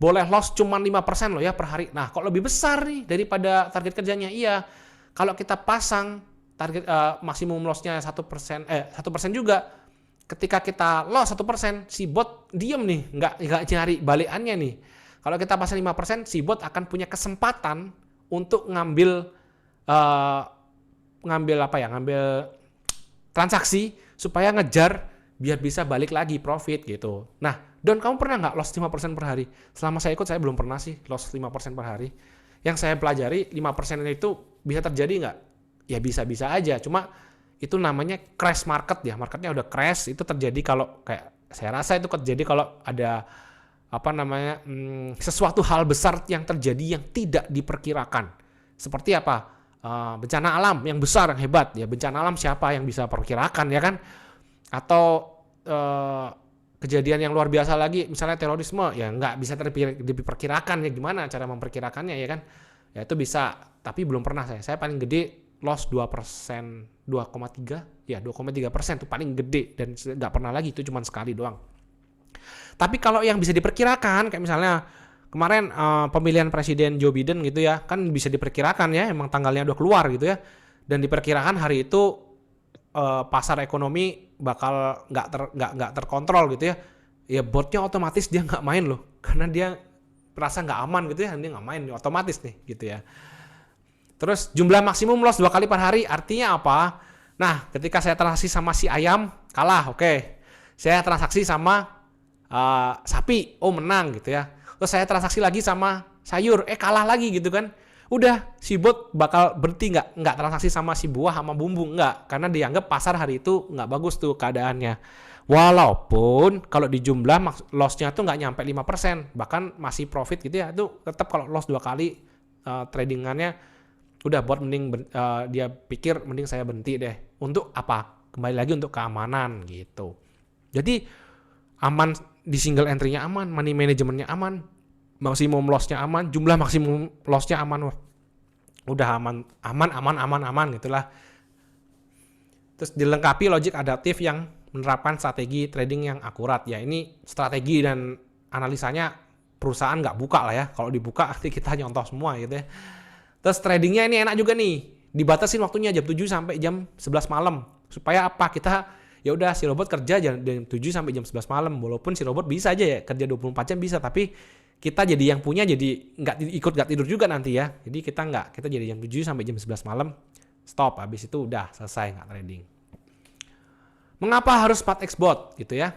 boleh loss cuma 5% loh ya per hari. Nah, kok lebih besar nih daripada target kerjanya? Iya. Kalau kita pasang target maksimum loss-nya 1% juga. Ketika kita loss 1%, si bot diem nih, nggak nyari balikannya nih. Kalau kita pasang 5%, si bot akan punya kesempatan untuk ngambil eh, ngambil transaksi supaya ngejar biar bisa balik lagi profit gitu. Nah, Don, kamu pernah nggak loss 5% per hari? Selama saya ikut, saya belum pernah sih loss 5% per hari. Yang saya pelajari, 5% itu bisa terjadi nggak? Ya bisa-bisa aja. Cuma itu namanya crash market ya. Marketnya udah crash, itu terjadi kalau kayak saya rasa itu terjadi kalau ada sesuatu hal besar yang terjadi yang tidak diperkirakan. Seperti apa? Bencana alam yang besar, yang hebat. Ya bencana alam siapa yang bisa perkirakan ya kan? Atau kejadian yang luar biasa lagi, misalnya terorisme, ya nggak bisa diperkirakan ya, gimana cara memperkirakannya ya kan? Ya itu bisa, tapi belum pernah saya paling gede loss 2%, 2,3 ya 2,3% tuh paling gede, dan nggak pernah lagi, itu cuma sekali doang. Tapi kalau yang bisa diperkirakan, kayak misalnya kemarin pemilihan presiden Joe Biden gitu ya, kan bisa diperkirakan ya, emang tanggalnya udah keluar gitu ya, dan diperkirakan hari itu pasar ekonomi bakal nggak terkontrol gitu ya. Ya botnya otomatis dia nggak main loh, karena dia merasa nggak aman gitu ya, dia nggak main otomatis nih gitu ya. Terus jumlah maksimum loss 2 kali per hari artinya apa? Nah, ketika saya transaksi sama si ayam kalah, oke. Saya transaksi sama sapi, oh menang gitu ya. Terus saya transaksi lagi sama sayur, kalah lagi gitu kan. Udah, si bot bakal berhenti nggak transaksi sama si buah sama bumbu, nggak, karena dianggap pasar hari itu nggak bagus tuh keadaannya. Walaupun kalau di jumlah loss-nya tuh nggak nyampe 5%, bahkan masih profit gitu ya, itu tetap kalau loss 2 kali tradingannya udah bot mending dia pikir mending saya berhenti deh. Untuk apa? Kembali lagi untuk keamanan gitu. Jadi aman, di single entry-nya aman, money management-nya aman, maksimum loss-nya aman, jumlah maksimum loss-nya aman. Udah aman gitulah. Terus dilengkapi logik adaptif yang menerapkan strategi trading yang akurat. Ya ini strategi dan analisanya perusahaan nggak buka lah ya. Kalau dibuka nanti kita nyontoh semua gitu ya. Terus tradingnya ini enak juga nih. Dibatasin waktunya jam 7 sampai jam 11 malam. Supaya apa? Kita ya udah, si robot kerja jam 7 sampai jam 11 malam. Walaupun si robot bisa aja ya kerja 24 jam bisa, tapi kita jadi yang punya jadi nggak tidur juga nanti ya. Jadi kita jadi jam 7 sampai jam 11 malam stop, habis itu udah selesai nggak trading. Mengapa harus 4x bot gitu ya?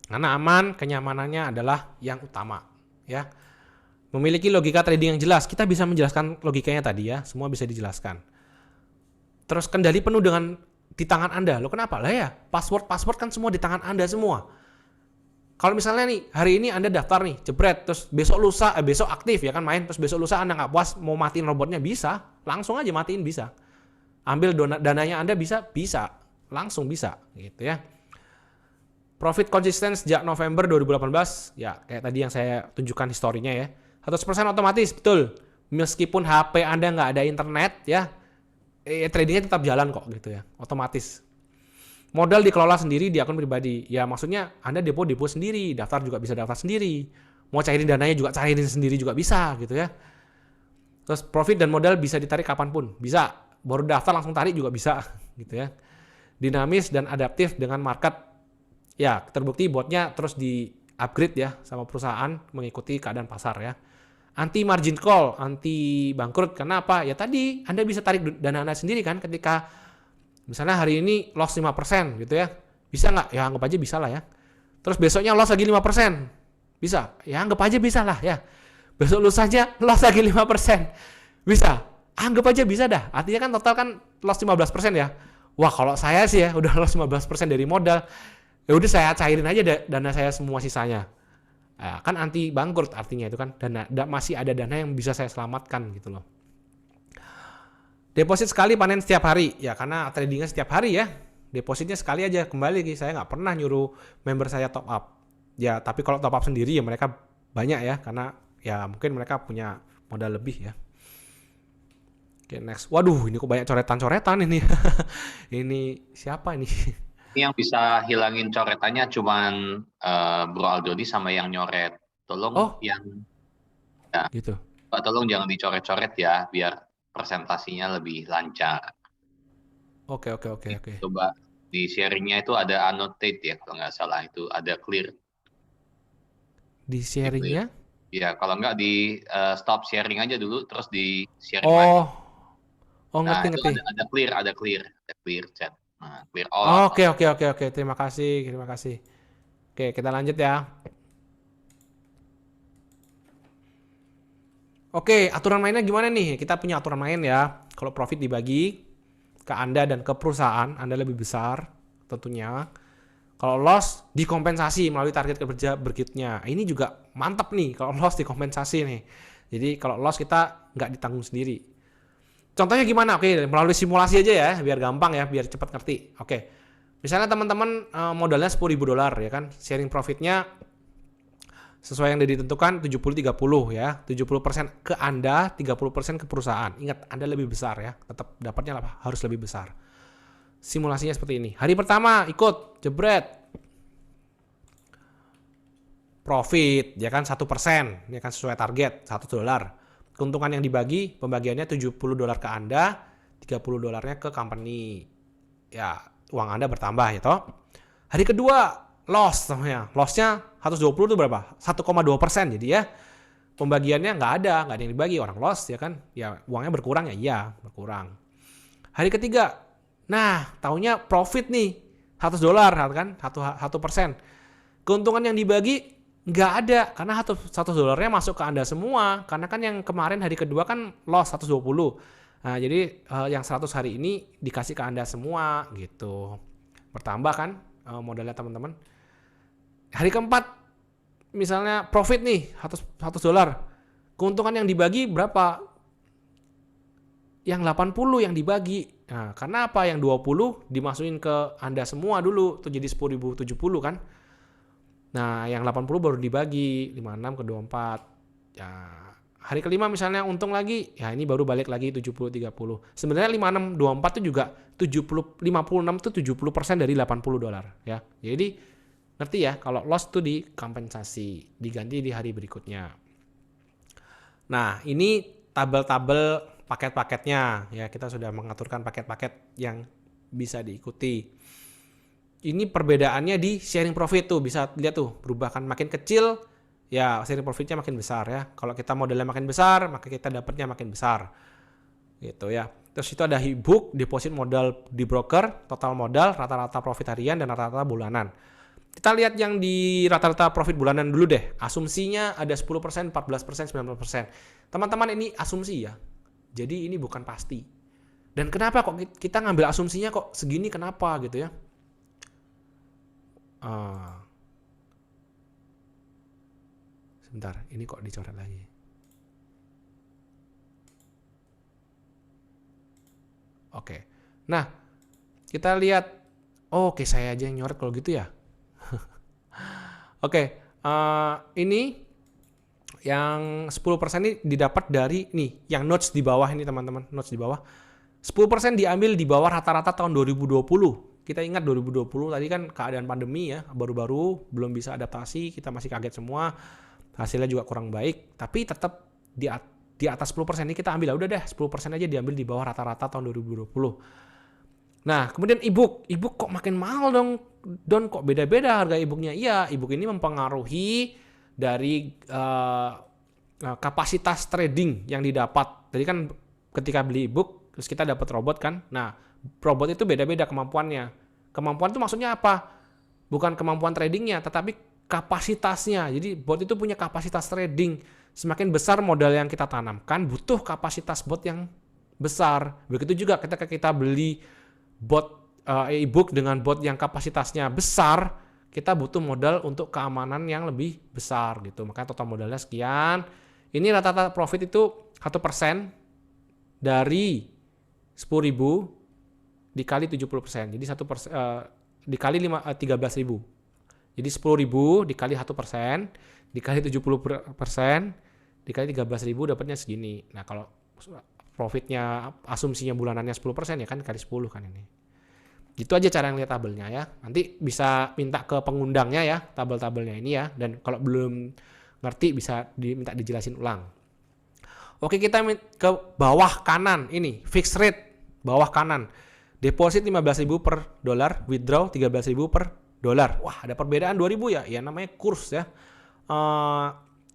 Karena aman, kenyamanannya adalah yang utama ya. Memiliki logika trading yang jelas, kita bisa menjelaskan logikanya tadi ya, semua bisa dijelaskan. Terus kendali penuh di tangan Anda. Loh kenapa? Lah ya, password kan semua di tangan Anda semua. Kalau misalnya nih, hari ini Anda daftar nih, jebret, terus besok aktif ya kan main, terus besok lusa Anda nggak puas mau matiin robotnya, bisa, langsung aja matiin bisa. Ambil dananya Anda bisa, langsung bisa gitu ya. Profit konsisten sejak November 2018, ya kayak tadi yang saya tunjukkan historinya ya. 100% otomatis, betul. Meskipun HP Anda nggak ada internet ya, tradingnya tetap jalan kok gitu ya, otomatis. Modal dikelola sendiri di akun pribadi. Ya maksudnya Anda depo sendiri, daftar juga bisa daftar sendiri. Mau cairin dananya juga cairin sendiri juga bisa gitu ya. Terus profit dan modal bisa ditarik kapanpun, bisa. Baru daftar langsung tarik juga bisa gitu ya. Dinamis dan adaptif dengan market. Ya terbukti botnya terus di upgrade ya sama perusahaan mengikuti keadaan pasar ya. Anti margin call, anti bangkrut. Kenapa? Ya tadi Anda bisa tarik dana Anda sendiri kan ketika misalnya hari ini loss 5% gitu ya. Bisa nggak? Ya anggap aja bisa lah ya. Terus besoknya loss lagi 5%. Bisa? Ya anggap aja bisa lah ya. Besok lusanya loss lagi 5%. Bisa? Anggap aja bisa dah. Artinya kan total kan loss 15% ya. Wah kalau saya sih ya udah loss 15% dari modal. Ya udah saya cairin aja dana saya semua sisanya. Nah, kan anti bangkrut artinya itu kan. Masih ada dana yang bisa saya selamatkan gitu loh. Deposit sekali panen setiap hari. Ya karena tradingnya setiap hari ya. Depositnya sekali aja. Kembali lagi saya nggak pernah nyuruh member saya top up. Ya tapi kalau top up sendiri ya mereka banyak ya. Karena ya mungkin mereka punya modal lebih ya. Oke next. Waduh ini kok banyak coretan-coretan ini. Ini siapa ini? Ini yang bisa hilangin coretannya cuman Bro Aldodi sama yang nyoret. Tolong yang ya, gitu. Pak tolong jangan dicoret-coret ya biar presentasinya lebih lancar. Oke. Coba di sharingnya itu ada annotate ya kalau nggak salah, itu ada clear. Di sharingnya? Ya, kalau nggak di stop sharing aja dulu, terus di sharing lagi. Oh Nah, itu ngerti. ada clear chat. Nah, clear all atau Oke. Terima kasih. Oke, kita lanjut ya. Oke, aturan mainnya gimana nih? Kita punya aturan main ya. Kalau profit dibagi ke Anda dan ke perusahaan, Anda lebih besar tentunya. Kalau loss dikompensasi melalui target kerja berikutnya. Ini juga mantap nih kalau loss dikompensasi nih. Jadi kalau loss kita nggak ditanggung sendiri. Contohnya gimana? Oke, melalui simulasi aja ya, biar gampang ya, biar cepat ngerti. Oke, misalnya teman-teman modalnya $10.000 ya kan, sharing profitnya sesuai yang ditentukan 70-30 ya, 70% ke Anda, 30% ke perusahaan. Ingat, Anda lebih besar ya, tetap dapatnya harus lebih besar. Simulasinya seperti ini. Hari pertama ikut, jebret. Profit, ya kan 1%, ya kan sesuai target, $1. Keuntungan yang dibagi, pembagiannya $70 ke Anda, $30 ke company. Ya, uang Anda bertambah ya toh. Hari kedua, loss namanya. Lossnya 120 itu berapa? 1,2%. Jadi ya, pembagiannya nggak ada yang dibagi. Orang loss ya kan, ya uangnya berkurang ya, iya berkurang. Hari ketiga, nah taunya profit nih, $100 kan, 1%. Keuntungan yang dibagi nggak ada, karena $100 masuk ke Anda semua. Karena kan yang kemarin hari kedua kan loss 120. Nah jadi yang 100 hari ini dikasih ke Anda semua gitu. Bertambah kan modalnya teman-teman. Hari keempat misalnya profit nih $100. Keuntungan yang dibagi berapa? Yang 80 yang dibagi. Nah, karena apa? Yang 20 dimasukin ke Anda semua dulu, tuh jadi 10.070 kan. Nah, yang 80 baru dibagi 56 ke 24. Ya, hari kelima misalnya untung lagi, ya ini baru balik lagi 70-30. Sebenarnya 56-24 itu juga 56 itu 70% dari $80 ya. Jadi ngerti ya, kalau loss tuh dikompensasi, diganti di hari berikutnya. Nah, ini tabel-tabel paket-paketnya ya, kita sudah mengaturkan paket-paket yang bisa diikuti. Ini perbedaannya di sharing profit tuh, bisa lihat tuh, berubah kan, makin kecil ya sharing profitnya makin besar ya. Kalau kita modalnya makin besar, maka kita dapatnya makin besar. Gitu ya. Terus itu ada book, deposit modal di broker, total modal, rata-rata profit harian dan rata-rata bulanan. Kita lihat yang di rata-rata profit bulanan dulu deh. Asumsinya ada 10%, 14%, 19%. Teman-teman ini asumsi ya. Jadi ini bukan pasti. Dan kenapa kok kita ngambil asumsinya kok segini, kenapa gitu ya? Sebentar, ini kok dicoret lagi. Oke. Nah, kita lihat. Oke, saya aja yang nyoret kalau gitu ya. Oke, ini yang 10% ini didapat dari nih, yang notes di bawah ini teman-teman, notes di bawah. 10% diambil di bawah rata-rata tahun 2020. Kita ingat 2020 tadi kan keadaan pandemi ya, baru-baru belum bisa adaptasi, kita masih kaget semua, hasilnya juga kurang baik, tapi tetap di atas 10% ini kita ambil, udah deh 10% aja diambil di bawah rata-rata tahun 2020. Nah, kemudian e-book kok makin mahal dong, Don, kok beda-beda harga e-booknya? Iya, e-book ini mempengaruhi dari kapasitas trading yang didapat. Jadi kan ketika beli e-book, terus kita dapat robot kan, nah robot itu beda-beda kemampuannya. Kemampuan itu maksudnya apa? Bukan kemampuan tradingnya, tetapi kapasitasnya. Jadi bot itu punya kapasitas trading. Semakin besar modal yang kita tanamkan, butuh kapasitas bot yang besar. Begitu juga ketika kita beli bot e-book dengan bot yang kapasitasnya besar, kita butuh modal untuk keamanan yang lebih besar gitu. Makanya total modalnya sekian. Ini rata-rata profit itu 1% dari 10.000 dikali 70%. Jadi 1% dikali 13.000. Jadi 10.000 dikali 1% dikali 70% dikali 13.000 dapatnya segini. Nah, kalau profitnya asumsinya bulanannya 10% ya kan dikali 10 kan ini. Gitu aja cara ngeliat tabelnya ya. Nanti bisa minta ke pengundangnya ya tabel-tabelnya ini ya. Dan kalau belum ngerti bisa diminta dijelasin ulang. Oke, kita ke bawah kanan ini fixed rate bawah kanan. Deposit 15.000 per dolar, withdraw 13.000 per dolar. Wah, ada perbedaan 2.000 ya. Ya namanya kurs ya.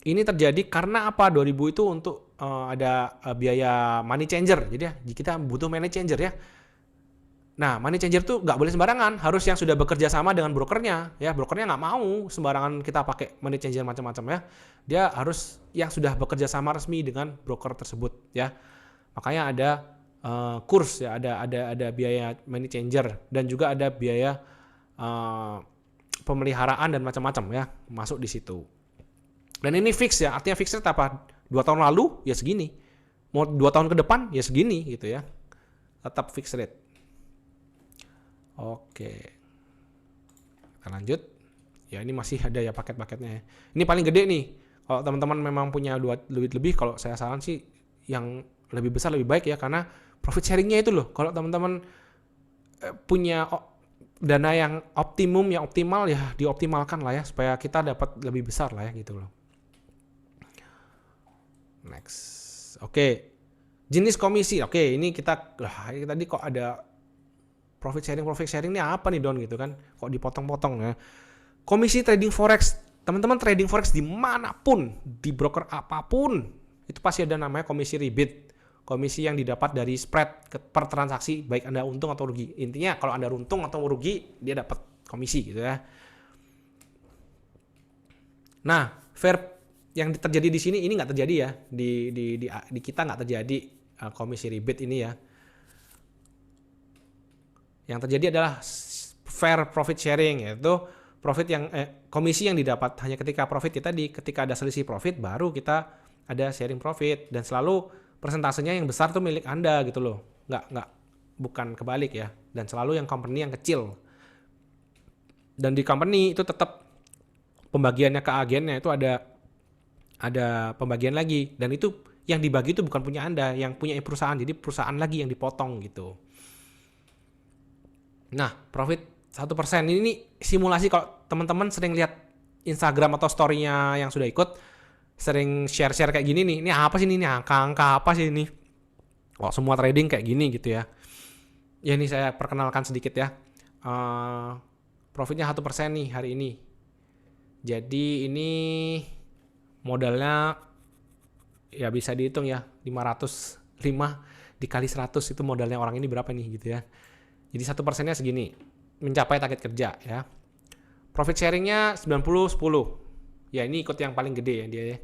Ini terjadi karena apa? 2000 itu untuk ada biaya money changer. Jadi ya, kita butuh money changer ya. Nah, money changer tuh nggak boleh sembarangan, harus yang sudah bekerja sama dengan brokernya. Ya, brokernya nggak mau sembarangan kita pakai money changer macam-macam ya. Dia harus yang sudah bekerja sama resmi dengan broker tersebut ya. Makanya ada kurs ya, ada biaya money changer dan juga ada biaya pemeliharaan dan macam-macam ya masuk di situ. Dan ini fix ya, artinya fix rate apa? 2 tahun lalu ya segini, mau 2 tahun ke depan ya segini gitu ya, tetap fix rate. Oke, kita lanjut. Ya ini masih ada ya paket-paketnya. Ini paling gede nih. Kalau teman-teman memang punya duit lebih, kalau saya saran sih yang lebih besar lebih baik ya, karena profit sharingnya itu loh. Kalau teman-teman punya dana yang optimum, yang optimal ya dioptimalkan lah ya, supaya kita dapat lebih besar lah ya gitu loh. Next, oke. Jenis komisi, oke. Ini kita tadi kok ada profit sharing ini apa nih Don gitu kan? Kok dipotong-potong ya? Komisi trading forex, teman-teman trading forex dimanapun, di broker apapun, itu pasti ada namanya komisi rebate. Komisi yang didapat dari spread per transaksi, baik Anda untung atau rugi. Intinya kalau Anda untung atau rugi, dia dapat komisi gitu ya. Nah, fair yang terjadi di sini ini nggak terjadi ya. Di kita nggak terjadi komisi rebate ini ya. Yang terjadi adalah fair profit sharing, yaitu profit yang komisi yang didapat hanya ketika profit kita ketika ada selisih profit baru kita ada sharing profit, dan selalu persentasenya yang besar tuh milik Anda gitu loh. Bukan kebalik ya, dan selalu yang company yang kecil. Dan di company itu tetap pembagiannya ke agennya itu ada pembagian lagi, dan itu yang dibagi itu bukan punya Anda, yang punya perusahaan. Jadi perusahaan lagi yang dipotong gitu. Nah, profit 1% ini simulasi. Kalau teman-teman sering lihat Instagram atau story-nya yang sudah ikut, sering share-share kayak gini nih. Ini apa sih ini? Angka-angka apa sih ini? Kok semua trading kayak gini gitu ya. Ya ini saya perkenalkan sedikit ya. Profitnya 1% nih hari ini. Jadi ini modalnya ya bisa dihitung ya. 505 dikali 100 itu modalnya orang ini berapa nih gitu ya. Jadi 1%-nya segini, mencapai target kerja ya. Profit sharing-nya 90-10. Ya ini ikut yang paling gede ya dia ya.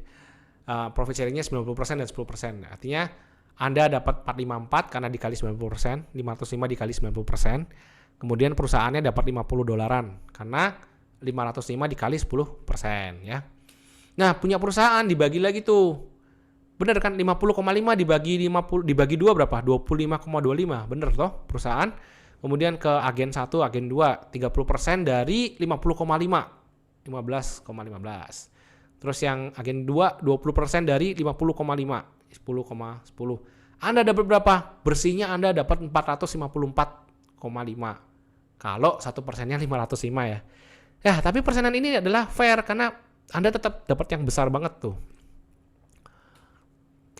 Profit sharing-nya 90% dan 10%. Artinya Anda dapat 454 karena dikali 90%, 505 dikali 90%. Kemudian perusahaannya dapat $50 karena 505 dikali 10% ya. Nah, punya perusahaan dibagi lagi tuh. Bener kan, 50,5 dibagi 2 berapa? 25,25. Bener toh perusahaan. Kemudian ke agen 1, agen 2, 30% dari 50,5. 15,15. Terus yang agen 2, 20% dari 50,5. 10,10. Anda dapat berapa? Bersihnya Anda dapat 454,5. Kalau 1%-nya 505 ya. Ya, tapi persenan ini adalah fair karena Anda tetap dapat yang besar banget tuh.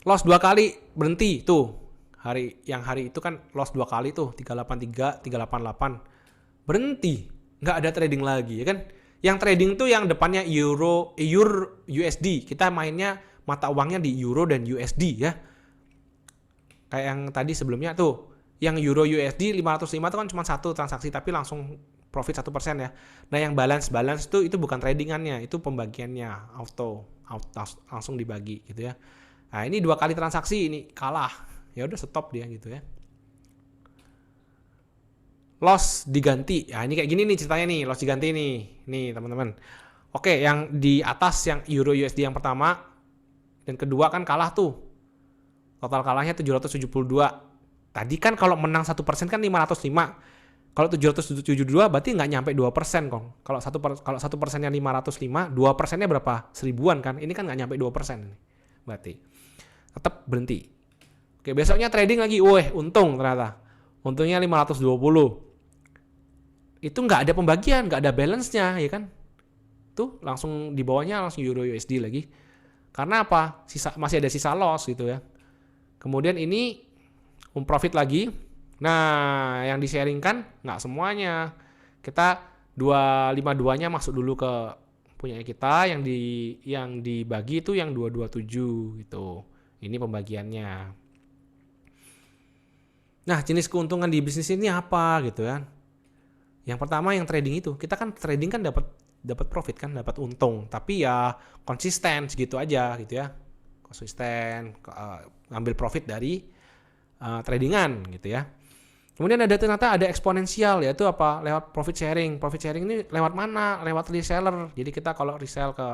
Loss 2 kali berhenti tuh. Hari itu kan loss 2 kali tuh, 383, 388. Berhenti, nggak ada trading lagi ya kan. Yang trading tuh yang depannya euro USD. Kita mainnya mata uangnya di euro dan USD ya. Kayak yang tadi sebelumnya tuh, yang euro USD 505 itu kan cuma satu transaksi tapi langsung profit 1% ya. Nah, yang balance tuh itu bukan tradingannya, itu pembagiannya auto langsung dibagi gitu ya. Nah, ini 2 kali transaksi ini kalah. Ya udah stop dia gitu ya. Loss diganti. Ya ini kayak gini nih ceritanya nih, loss diganti nih. Nih, teman-teman. Oke, yang di atas yang euro USD yang pertama dan kedua kan kalah tuh. Total kalahnya 772. Tadi kan kalau menang 1% kan 505. Kalau 772 berarti nggak nyampe 2% kong. Kalau 1%-nya 505, 2%-nya berapa? 1000-an kan. Ini kan nggak nyampe 2% nih. Berarti tetap berhenti. Oke, besoknya trading lagi. Untung ternyata. Untungnya 520. Itu nggak ada pembagian, nggak ada balance-nya, ya kan? Tuh, langsung di bawahnya langsung euro USD lagi. Karena apa? Masih ada sisa loss gitu ya. Kemudian ini profit lagi. Nah, yang di-sharingkan nggak semuanya. Kita 252-nya masuk dulu ke punya kita, yang dibagi itu yang 227 gitu. Ini pembagiannya. Nah, jenis keuntungan di bisnis ini apa gitu kan? Yang pertama yang trading itu, kita kan trading kan dapat profit kan, dapat untung, tapi ya konsisten segitu aja gitu ya. Konsisten ngambil profit dari tradingan gitu ya. Kemudian ternyata ada eksponensial, yaitu apa? Lewat profit sharing. Profit sharing ini lewat mana? Lewat reseller. Jadi kita kalau resell ke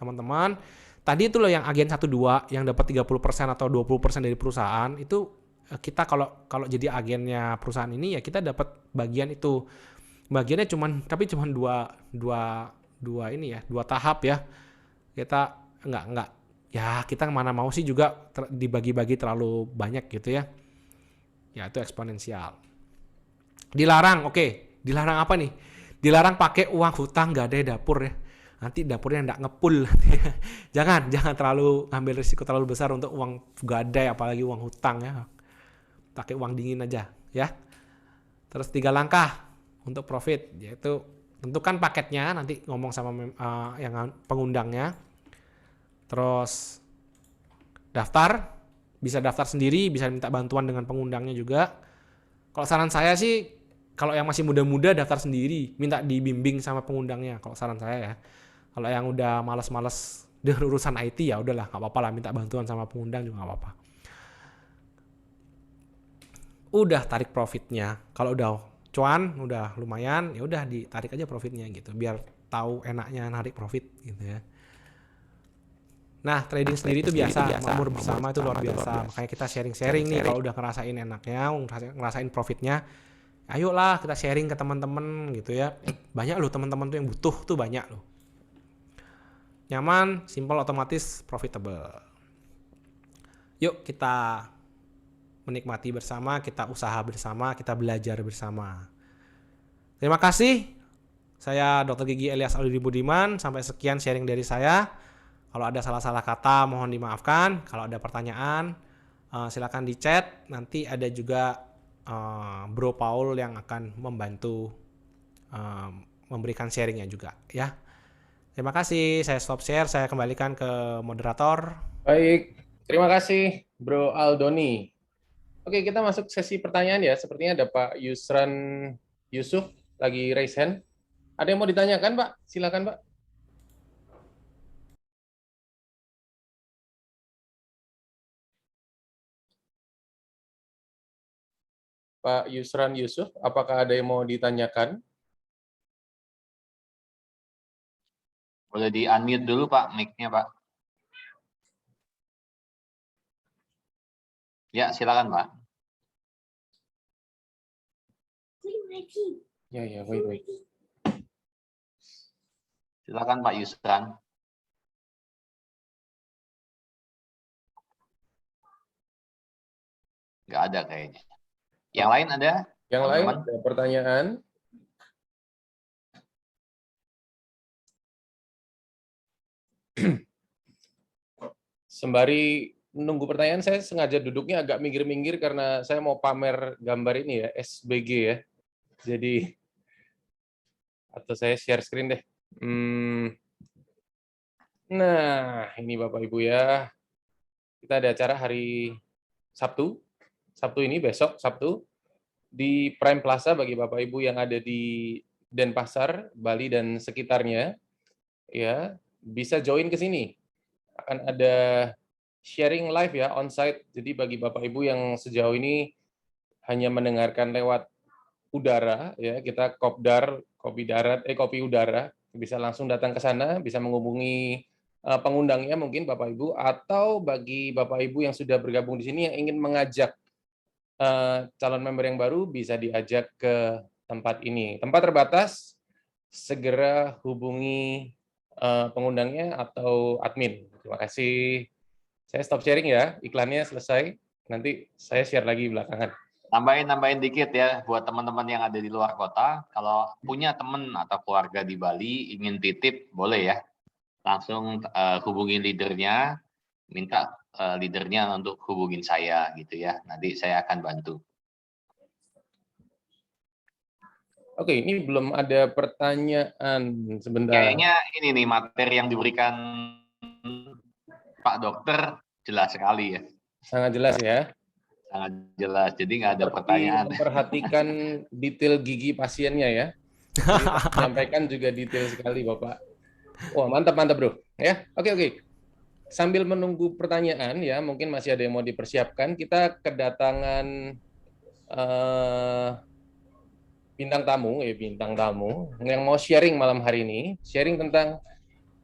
teman-teman, tadi itu loh yang agen 1-2 yang dapat 30% atau 20% dari perusahaan, itu kita kalau jadi agennya perusahaan ini ya kita dapat bagian itu. Bagiannya tapi cuman dua ini ya, 2 tahap ya. Kita enggak ya, kita mana mau sih juga dibagi-bagi terlalu banyak gitu ya. Ya itu eksponensial. Dilarang, oke. Dilarang apa nih? Dilarang pakai uang hutang gadai dapur ya. Nanti dapurnya enggak ngepul. jangan terlalu ngambil risiko terlalu besar untuk uang gadai, apalagi uang hutang ya. Pakai uang dingin aja ya. Terus 3 langkah untuk profit, yaitu tentukan paketnya, nanti ngomong sama yang pengundangnya. Terus daftar, bisa daftar sendiri, bisa minta bantuan dengan pengundangnya juga. Kalau saran saya sih, kalau yang masih muda-muda daftar sendiri, minta dibimbing sama pengundangnya. Kalau saran saya ya. Kalau yang udah malas-malas dengan urusan IT ya udahlah, nggak apa-apa lah, minta bantuan sama pengundang juga nggak apa-apa. Udah tarik profitnya. Kalau udah cuan, udah lumayan, ya udah ditarik aja profitnya gitu, biar tahu enaknya narik profit gitu ya. Nah, trading sendiri itu biasa, makmur bersama itu luar biasa. Makanya kita sharing-sharing nih kalau udah ngerasain enaknya, ngerasain profitnya. Ayolah kita sharing ke teman-teman gitu ya. Banyak loh teman-teman tuh yang butuh tuh, banyak loh. Nyaman, simple, otomatis, profitable. Yuk kita menikmati bersama, kita usaha bersama, kita belajar bersama. Terima kasih. Saya Dr. Gigi Elias Aludi Budiman. Sampai sekian sharing dari saya. Kalau ada salah-salah kata mohon dimaafkan. Kalau ada pertanyaan silakan di chat. Nanti ada juga Bro Paul yang akan membantu memberikan sharingnya juga ya. Terima kasih. Saya stop share. Saya kembalikan ke moderator. Baik, terima kasih Bro Aldoni. Oke, kita masuk sesi pertanyaan ya. Sepertinya ada Pak Yusran Yusuf lagi raise hand. Ada yang mau ditanyakan, Pak? Silakan, Pak. Pak Yusran Yusuf, apakah ada yang mau ditanyakan? Boleh di-unmute dulu, Pak, mic-nya, Pak. Ya, silakan, Pak. Ya, wait. Silakan, Pak Yusran. Nggak ada kayaknya. Yang lain ada? Yang lain ada pertanyaan? Sembari menunggu pertanyaan, saya sengaja duduknya agak minggir-minggir karena saya mau pamer gambar ini ya, SBG ya. Jadi, atau saya share screen deh. Nah, ini Bapak Ibu ya. Kita ada acara hari Sabtu. Sabtu ini, besok Sabtu. Di Prime Plaza bagi Bapak Ibu yang ada di Denpasar, Bali, dan sekitarnya. Ya, bisa join ke sini. Akan ada sharing live ya, on-site. Jadi bagi Bapak Ibu yang sejauh ini hanya mendengarkan lewat udara, ya kita kopdar, kopi udara, bisa langsung datang ke sana, bisa menghubungi pengundangnya mungkin Bapak Ibu, atau bagi Bapak Ibu yang sudah bergabung di sini yang ingin mengajak calon member yang baru, bisa diajak ke tempat ini. Tempat terbatas, segera hubungi pengundangnya atau admin. Terima kasih. Saya stop sharing ya, iklannya selesai. Nanti saya share lagi belakangan. Nambahin dikit ya, buat teman-teman yang ada di luar kota, kalau punya teman atau keluarga di Bali ingin titip, boleh ya. Langsung hubungi leadernya, minta leadernya untuk hubungin saya gitu ya. Nanti saya akan bantu. Oke, ini belum ada pertanyaan. Sebentar. Kayaknya ini nih materi yang diberikan Pak Dokter jelas sekali ya. Sangat jelas ya. Sangat jelas, jadi nggak ada Seperti pertanyaan. memperhatikan detail gigi pasiennya ya. Jadi menyampaikan juga detail sekali Bapak. Wah, mantap bro. Ya, oke. Sambil menunggu pertanyaan ya, mungkin masih ada yang mau dipersiapkan. Kita kedatangan bintang tamu yang mau sharing malam hari ini. Sharing tentang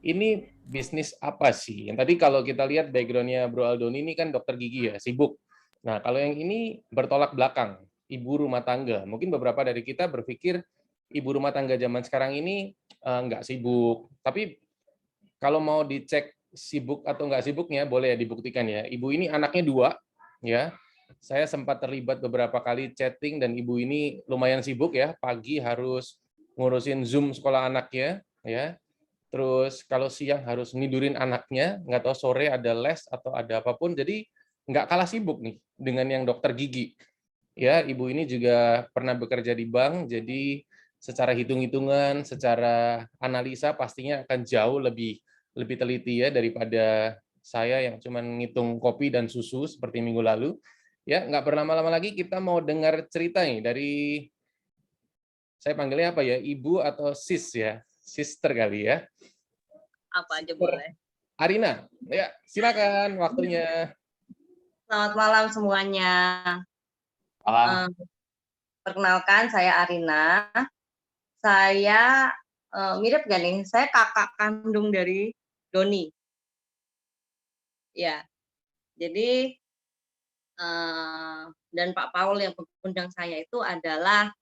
ini bisnis apa sih? Yang tadi kalau kita lihat background-nya Bro Aldoni ini kan dokter gigi ya, sibuk. Nah, kalau yang ini bertolak belakang, ibu rumah tangga. Mungkin beberapa dari kita berpikir ibu rumah tangga zaman sekarang ini nggak sibuk. Tapi kalau mau dicek sibuk atau nggak sibuknya, boleh ya dibuktikan ya. Ibu ini anaknya 2, ya. Saya sempat terlibat beberapa kali chatting dan ibu ini lumayan sibuk ya. Pagi harus ngurusin Zoom sekolah anaknya, ya. Terus kalau siang harus nidurin anaknya, nggak tahu sore ada les atau ada apapun. Jadi nggak kalah sibuk nih dengan yang dokter gigi. Ya, ibu ini juga pernah bekerja di bank, jadi secara hitung-hitungan, secara analisa pastinya akan jauh lebih teliti ya daripada saya yang cuma ngitung kopi dan susu seperti minggu lalu. Ya, nggak berlama-lama lagi, kita mau dengar cerita nih dari, saya panggilnya apa ya, ibu atau sis ya, sister kali ya. Apa aja Sister boleh. Arina, ya silakan waktunya. Selamat malam semuanya. Malam. Perkenalkan, saya Arina. Saya mirip gak nih? Saya kakak kandung dari Doni. Ya, jadi dan Pak Paul yang mengundang saya itu adalah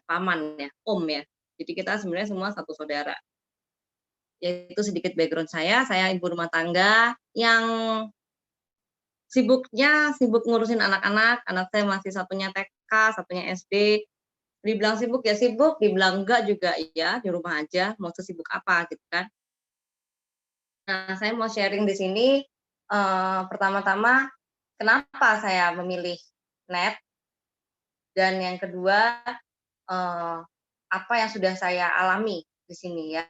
paman ya, om ya. Jadi kita sebenarnya semua satu saudara. Yaitu sedikit background saya ibu rumah tangga yang sibuk ngurusin anak-anak. Anak saya masih satunya TK, satunya SD. Dibilang sibuk ya sibuk, dibilang enggak juga iya, di rumah aja, mau sesibuk apa gitu kan. Nah, saya mau sharing di sini, pertama-tama kenapa saya memilih net, dan yang kedua, apa yang sudah saya alami di sini ya.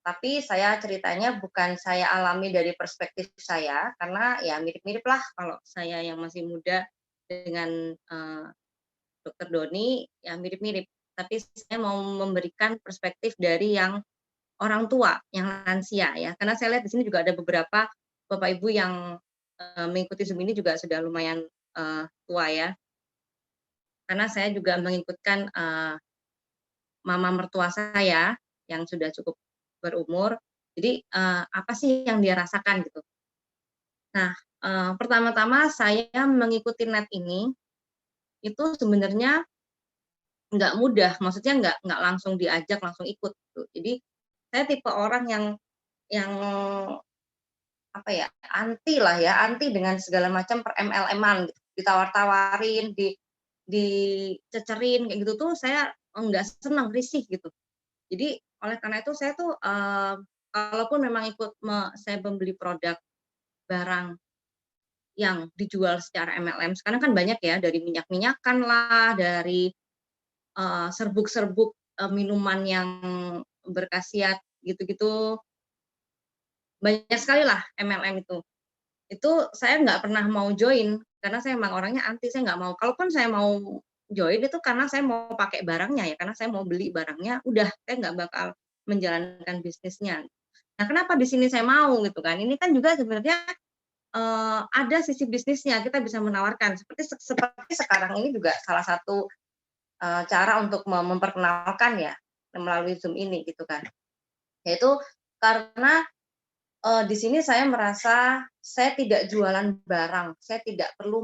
Tapi saya ceritanya bukan saya alami dari perspektif saya, karena ya mirip-mirip lah kalau saya yang masih muda dengan Dokter Doni, ya mirip-mirip. Tapi saya mau memberikan perspektif dari yang orang tua, yang lansia ya. Karena saya lihat di sini juga ada beberapa Bapak Ibu yang mengikuti Zoom ini juga sudah lumayan tua ya. Karena saya juga mengikutkan mama mertua saya yang sudah cukup berumur. Jadi apa sih yang dia rasakan gitu. Nah, pertama-tama saya mengikuti net ini itu sebenarnya nggak mudah, maksudnya nggak langsung diajak langsung ikut gitu. Jadi saya tipe orang yang apa ya, anti dengan segala macam per MLM-an gitu. Ditawar-tawarin, dicecerin kayak gitu tuh saya nggak senang, risih gitu. Jadi oleh karena itu saya tuh kalaupun memang saya membeli produk barang yang dijual secara MLM, sekarang kan banyak ya, dari minyak-minyakan lah, dari serbuk-serbuk minuman yang berkhasiat gitu-gitu, banyak sekali lah MLM itu. Itu saya nggak pernah mau join karena saya emang orangnya anti, saya nggak mau. Kalaupun saya mau join itu karena saya mau pakai barangnya ya, karena saya mau beli barangnya, udah saya nggak bakal menjalankan bisnisnya. Nah, kenapa di sini saya mau gitu kan? Ini kan juga sebenarnya ada sisi bisnisnya, kita bisa menawarkan seperti sekarang ini juga salah satu cara untuk memperkenalkan ya melalui Zoom ini gitu kan. Yaitu karena di sini saya merasa saya tidak jualan barang, saya tidak perlu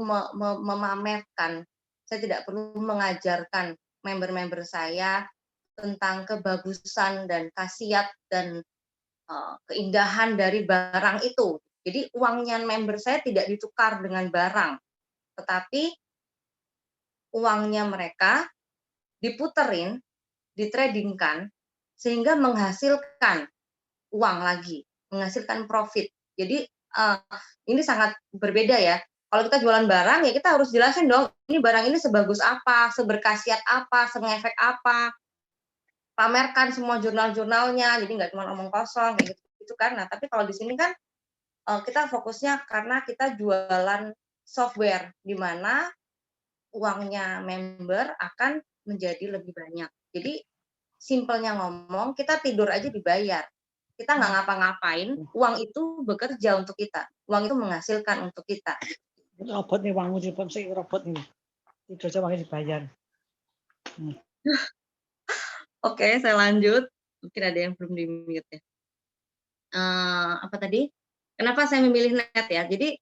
memamerkan, saya tidak perlu mengajarkan member-member saya tentang kebagusan dan khasiat dan keindahan dari barang itu. Jadi uangnya member saya tidak ditukar dengan barang, tetapi uangnya mereka diputerin, ditradingkan, sehingga menghasilkan uang lagi, menghasilkan profit. Jadi ini sangat berbeda ya. Kalau kita jualan barang, ya kita harus jelasin dong, ini barang ini sebagus apa, seberkhasiat apa, sengefek apa, pamerkan semua jurnal-jurnalnya, jadi nggak cuma omong kosong, kayak gitu kan. Nah, tapi kalau di sini kan kita fokusnya karena kita jualan software, di mana uangnya member akan menjadi lebih banyak. Jadi simpelnya ngomong, kita tidur aja dibayar. Kita nggak ngapa-ngapain, uang itu bekerja untuk kita. Uang itu menghasilkan untuk kita. Robot nih uangmu cepet sih robot ini. Tidur aja uangnya dibayar. Oke, saya lanjut. Mungkin ada yang belum di-mute ya. Apa tadi? Kenapa saya memilih net ya? Jadi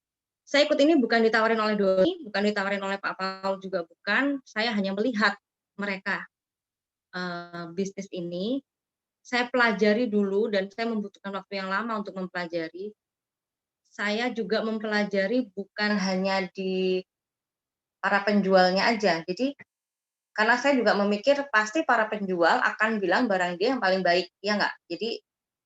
saya ikut ini bukan ditawarin oleh Doni, bukan ditawarin oleh Pak Paul juga bukan. Saya hanya melihat mereka bisnis ini. Saya pelajari dulu dan saya membutuhkan waktu yang lama untuk mempelajari. Saya juga mempelajari bukan hanya di para penjualnya aja. Jadi karena saya juga memikir pasti para penjual akan bilang barang dia yang paling baik, ya nggak? Jadi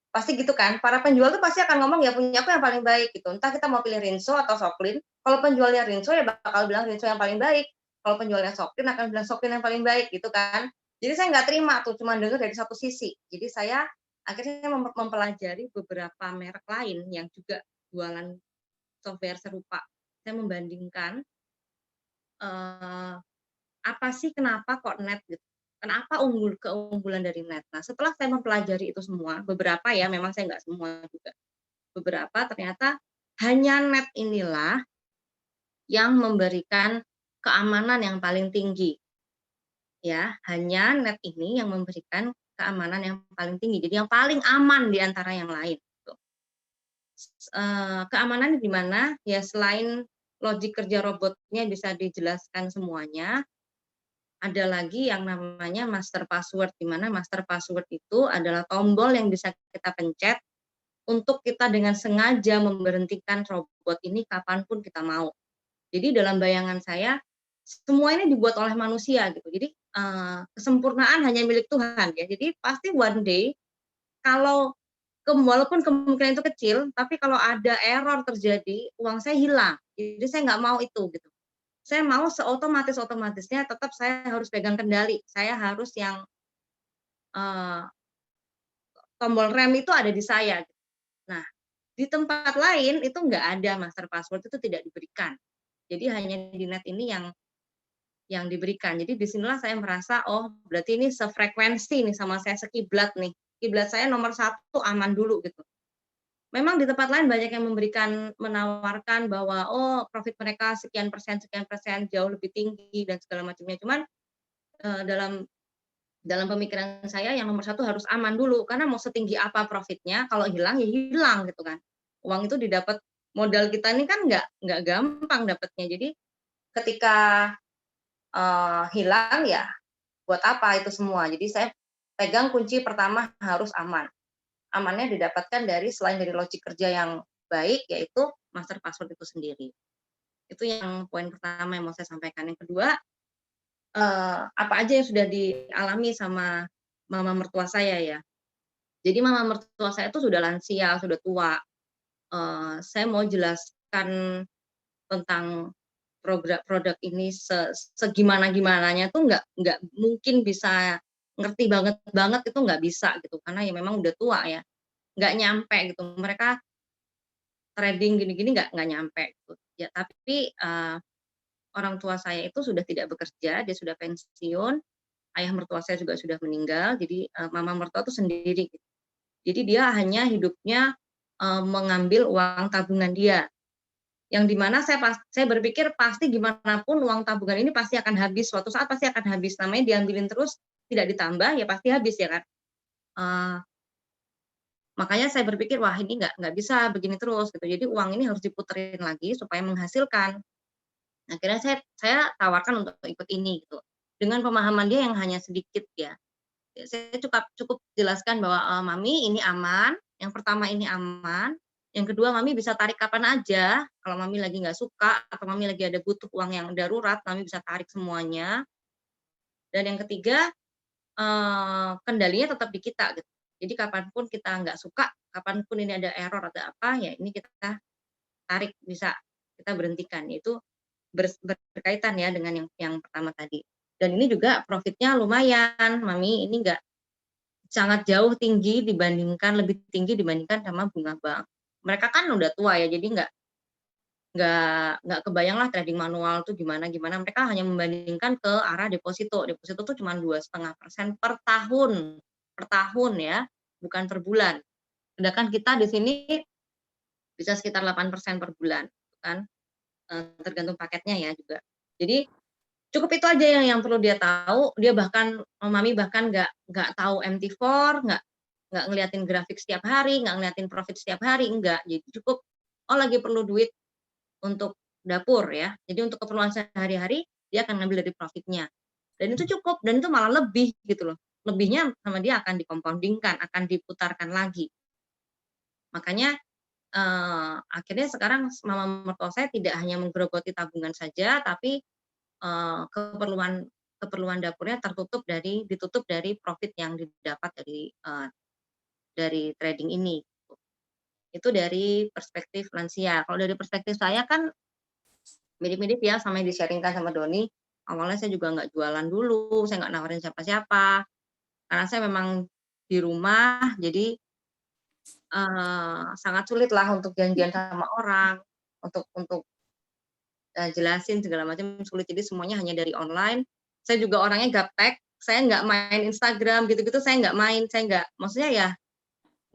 pasti gitu kan, para penjual tuh pasti akan ngomong ya punya aku yang paling baik gitu. Entah kita mau pilih Rinso atau Soklin, kalau penjualnya Rinso ya bakal bilang Rinso yang paling baik. Kalau penjualnya Soklin akan bilang Soklin yang paling baik gitu kan. Jadi saya nggak terima tuh, cuma dengar dari satu sisi. Jadi saya akhirnya mempelajari beberapa merek lain yang juga jualan software serupa. Saya membandingkan apa sih kenapa kok net gitu. Kenapa keunggulan dari net. Nah, setelah saya mempelajari itu semua, beberapa ya, memang saya nggak semua juga. Beberapa ternyata hanya net inilah yang memberikan keamanan yang paling tinggi. Ya, hanya net ini yang memberikan keamanan yang paling tinggi. Jadi yang paling aman di antara yang lain. Gitu. Keamanan di mana? Ya selain logik kerja robotnya bisa dijelaskan semuanya, ada lagi yang namanya master password, di mana master password itu adalah tombol yang bisa kita pencet untuk kita dengan sengaja memberhentikan robot ini kapanpun kita mau. Jadi dalam bayangan saya, semua ini dibuat oleh manusia gitu. Jadi kesempurnaan hanya milik Tuhan ya. Jadi pasti one day kalau walaupun kemungkinan itu kecil, tapi kalau ada error terjadi, uang saya hilang. Jadi saya nggak mau itu gitu. Saya mau seotomatis-otomatisnya tetap saya harus pegang kendali. Saya harus yang tombol rem itu ada di saya. Nah, di tempat lain itu nggak ada master password, itu tidak diberikan. Jadi hanya di net ini yang diberikan. Jadi disinilah saya merasa, oh berarti ini sefrekuensi nih sama saya, sekiblat nih. Kiblat saya nomor 1 aman dulu gitu. Memang di tempat lain banyak yang menawarkan bahwa oh profit mereka sekian persen jauh lebih tinggi dan segala macamnya. Cuman dalam pemikiran saya yang nomor 1 harus aman dulu, karena mau setinggi apa profitnya, kalau hilang ya hilang gitu kan. Uang itu didapat, modal kita ini kan nggak gampang dapatnya. Jadi ketika hilang ya buat apa itu semua. Jadi saya pegang kunci pertama harus aman. Amannya didapatkan selain dari logik kerja yang baik, yaitu master password itu sendiri. Itu yang poin pertama yang mau saya sampaikan. Yang kedua, apa aja yang sudah dialami sama mama mertua saya ya. Jadi mama mertua saya itu sudah lansia, sudah tua. Saya mau jelaskan tentang produk ini segimana-gimananya tuh nggak mungkin bisa ngerti banget itu nggak bisa gitu, karena ya memang udah tua ya, nggak nyampe gitu, mereka trading gini-gini nggak nyampe gitu. Ya tapi orang tua saya itu sudah tidak bekerja, dia sudah pensiun, ayah mertua saya juga sudah meninggal, jadi mama mertua itu sendiri. Jadi dia hanya hidupnya mengambil uang tabungan dia, yang dimana saya berpikir pasti gimana pun uang tabungan ini pasti akan habis, suatu saat pasti akan habis, namanya diambilin terus tidak ditambah ya pasti habis ya kan. Makanya saya berpikir wah ini nggak bisa begini terus gitu, jadi uang ini harus diputerin lagi supaya menghasilkan. Akhirnya saya tawarkan untuk ikut ini gitu, dengan pemahaman dia yang hanya sedikit ya. Saya cukup jelaskan bahwa mami ini aman, yang pertama ini aman. Yang kedua, mami bisa tarik kapan aja. Kalau mami lagi nggak suka atau mami lagi ada butuh uang yang darurat, mami bisa tarik semuanya. Dan yang ketiga, kendalinya tetap di kita. Gitu. Jadi kapanpun kita nggak suka, kapanpun ini ada error atau apa, ya ini kita tarik bisa kita berhentikan. Itu berkaitan ya dengan yang pertama tadi. Dan ini juga profitnya lumayan, Mami. Ini enggak sangat jauh lebih tinggi dibandingkan sama bunga bank. Mereka kan udah tua ya, jadi nggak kebayang lah trading manual tuh gimana. Mereka hanya membandingkan ke arah deposito. Deposito tuh cuma 2,5% per tahun ya, bukan per bulan. Sedangkan kita di sini bisa sekitar 8% per bulan, kan? Tergantung paketnya ya juga. Jadi cukup itu aja yang perlu dia tahu. Dia bahkan Mami bahkan nggak tahu MT4, nggak ngeliatin grafik setiap hari, nggak ngeliatin profit setiap hari, enggak. Jadi cukup lagi perlu duit untuk dapur ya. Jadi untuk keperluan sehari-hari dia akan ngambil dari profitnya. Dan itu cukup, dan itu malah lebih gitu loh. Lebihnya sama dia akan dikompondingkan, akan diputarkan lagi. Makanya akhirnya sekarang mama mertua saya tidak hanya menggerogoti tabungan saja, tapi keperluan dapurnya ditutup dari profit yang didapat dari trading ini. Itu dari perspektif lansia. Kalau dari perspektif saya kan mirip-mirip ya sama yang di-sharingkan sama Doni. Awalnya saya juga nggak jualan dulu, saya nggak nawarin siapa-siapa. Karena saya memang di rumah, jadi sangat sulit lah untuk janjian sama orang, untuk jelasin segala macam sulit. Jadi semuanya hanya dari online. Saya juga orangnya gaptek, saya nggak main Instagram gitu-gitu, saya nggak main, maksudnya ya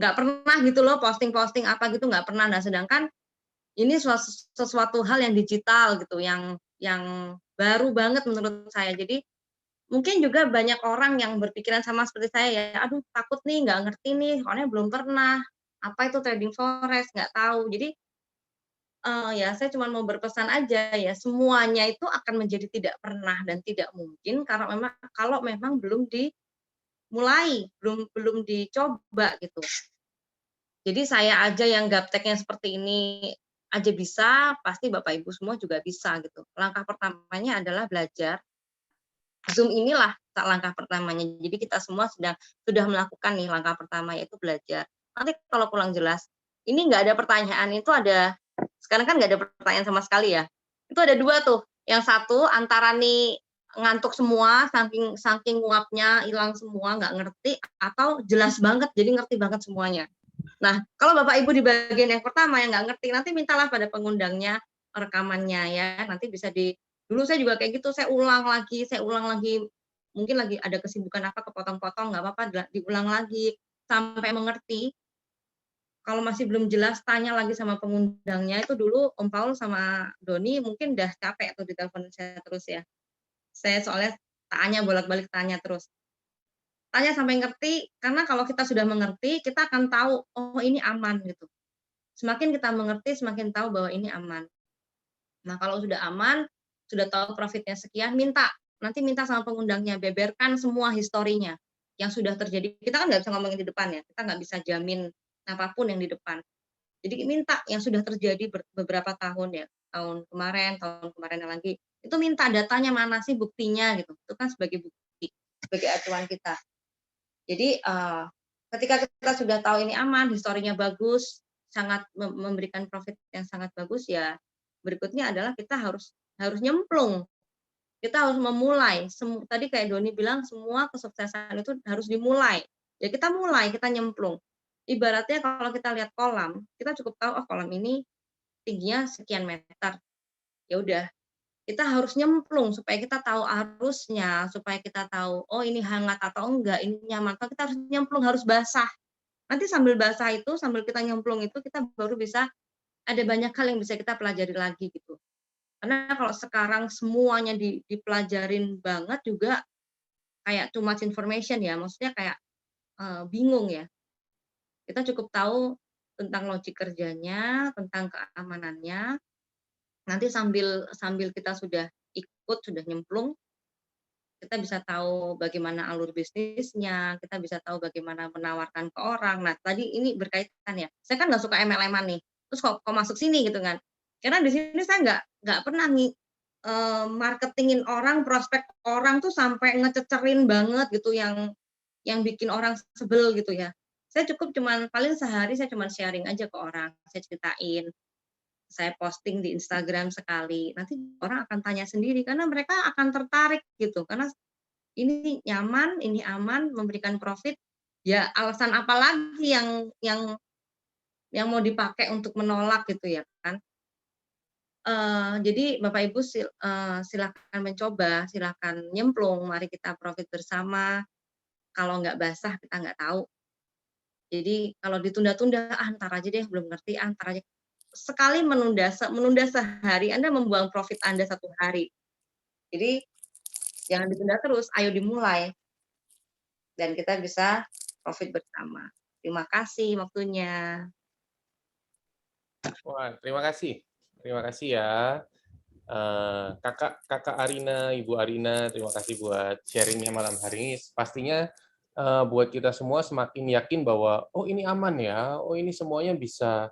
nggak pernah gitu loh posting-posting apa gitu, nggak pernah. Nah sedangkan ini sesuatu hal yang digital gitu, yang baru banget menurut saya. Jadi mungkin juga banyak orang yang berpikiran sama seperti saya ya, aduh takut nih, nggak ngerti nih, soalnya belum pernah. Apa itu trading forex, nggak tahu. Jadi ya saya cuma mau berpesan aja ya, semuanya itu akan menjadi tidak pernah dan tidak mungkin kalau memang belum dimulai, belum dicoba gitu. Jadi saya aja yang gapteknya seperti ini aja bisa, pasti Bapak Ibu semua juga bisa gitu. Langkah pertamanya adalah belajar. Zoom inilah langkah pertamanya. Jadi kita semua sudah melakukan nih langkah pertama, yaitu belajar. Nanti kalau kurang jelas, ini nggak ada pertanyaan, sekarang kan nggak ada pertanyaan sama sekali ya. Itu ada 2 tuh. Yang satu antara nih ngantuk semua, saking nguapnya hilang semua, nggak ngerti, atau jelas banget, jadi ngerti banget semuanya. Nah, kalau Bapak Ibu di bagian yang pertama yang nggak ngerti, nanti mintalah pada pengundangnya rekamannya ya. Nanti bisa dulu saya juga kayak gitu, saya ulang lagi, mungkin lagi ada kesibukan apa, kepotong-potong, nggak apa-apa, diulang lagi sampai mengerti. Kalau masih belum jelas, tanya lagi sama pengundangnya. Itu dulu Om Paul sama Doni mungkin udah capek tuh ditelepon saya terus ya. Saya soalnya bolak-balik tanya terus. Tanya sampai ngerti, karena kalau kita sudah mengerti, kita akan tahu, oh ini aman gitu. Semakin kita mengerti, semakin tahu bahwa ini aman. Nah kalau sudah aman, sudah tahu profitnya sekian, nanti minta sama pengundangnya, beberkan semua historinya yang sudah terjadi. Kita kan nggak bisa ngomongin di depan ya, kita nggak bisa jamin apapun yang di depan. Jadi minta yang sudah terjadi beberapa tahun ya, tahun kemarin lagi, itu minta datanya mana sih, buktinya gitu. Itu kan sebagai bukti, sebagai acuan kita. Jadi ketika kita sudah tahu ini aman, historinya bagus, sangat memberikan profit yang sangat bagus, ya berikutnya adalah kita harus nyemplung. Kita harus memulai. Tadi kayak Doni bilang, semua kesuksesan itu harus dimulai. Ya kita mulai, kita nyemplung. Ibaratnya kalau kita lihat kolam, kita cukup tahu, oh kolam ini tingginya sekian meter. Ya udah, kita harus nyemplung supaya kita tahu arusnya, supaya kita tahu, oh ini hangat atau enggak, ini nyaman. Kita harus nyemplung, harus basah. Nanti sambil basah itu, sambil kita nyemplung itu, kita baru bisa, ada banyak hal yang bisa kita pelajari lagi gitu. Karena kalau sekarang semuanya dipelajarin banget juga, kayak too much information ya, maksudnya kayak bingung ya. Kita cukup tahu tentang logik kerjanya, tentang keamanannya. Nanti sambil kita sudah ikut, sudah nyemplung, kita bisa tahu bagaimana alur bisnisnya, kita bisa tahu bagaimana menawarkan ke orang. Nah, tadi ini berkaitan ya. Saya kan nggak suka MLM-an nih, terus kok masuk sini gitu kan. Karena di sini saya nggak pernah nih marketingin orang, prospek orang tuh sampai ngececerin banget gitu, yang bikin orang sebel gitu ya. Saya cukup paling sehari saya sharing aja ke orang, saya ceritain saya posting di Instagram sekali, nanti orang akan tanya sendiri karena mereka akan tertarik gitu, karena ini nyaman, ini aman, memberikan profit, ya alasan apa lagi yang mau dipakai untuk menolak gitu ya kan. Jadi Bapak Ibu silakan mencoba, silakan nyemplung, mari kita profit bersama. Kalau nggak basah kita nggak tahu. Jadi kalau ditunda-tunda, entar aja deh, belum ngerti, entar aja. Sekali menunda sehari, Anda membuang profit Anda 1 hari. Jadi jangan ditunda terus, ayo dimulai dan kita bisa profit bersama. Terima kasih waktunya. Wah, terima kasih. Terima kasih ya. Kakak Arina, Ibu Arina, terima kasih buat sharingnya malam hari ini. Pastinya buat kita semua semakin yakin bahwa oh ini aman ya, oh ini semuanya bisa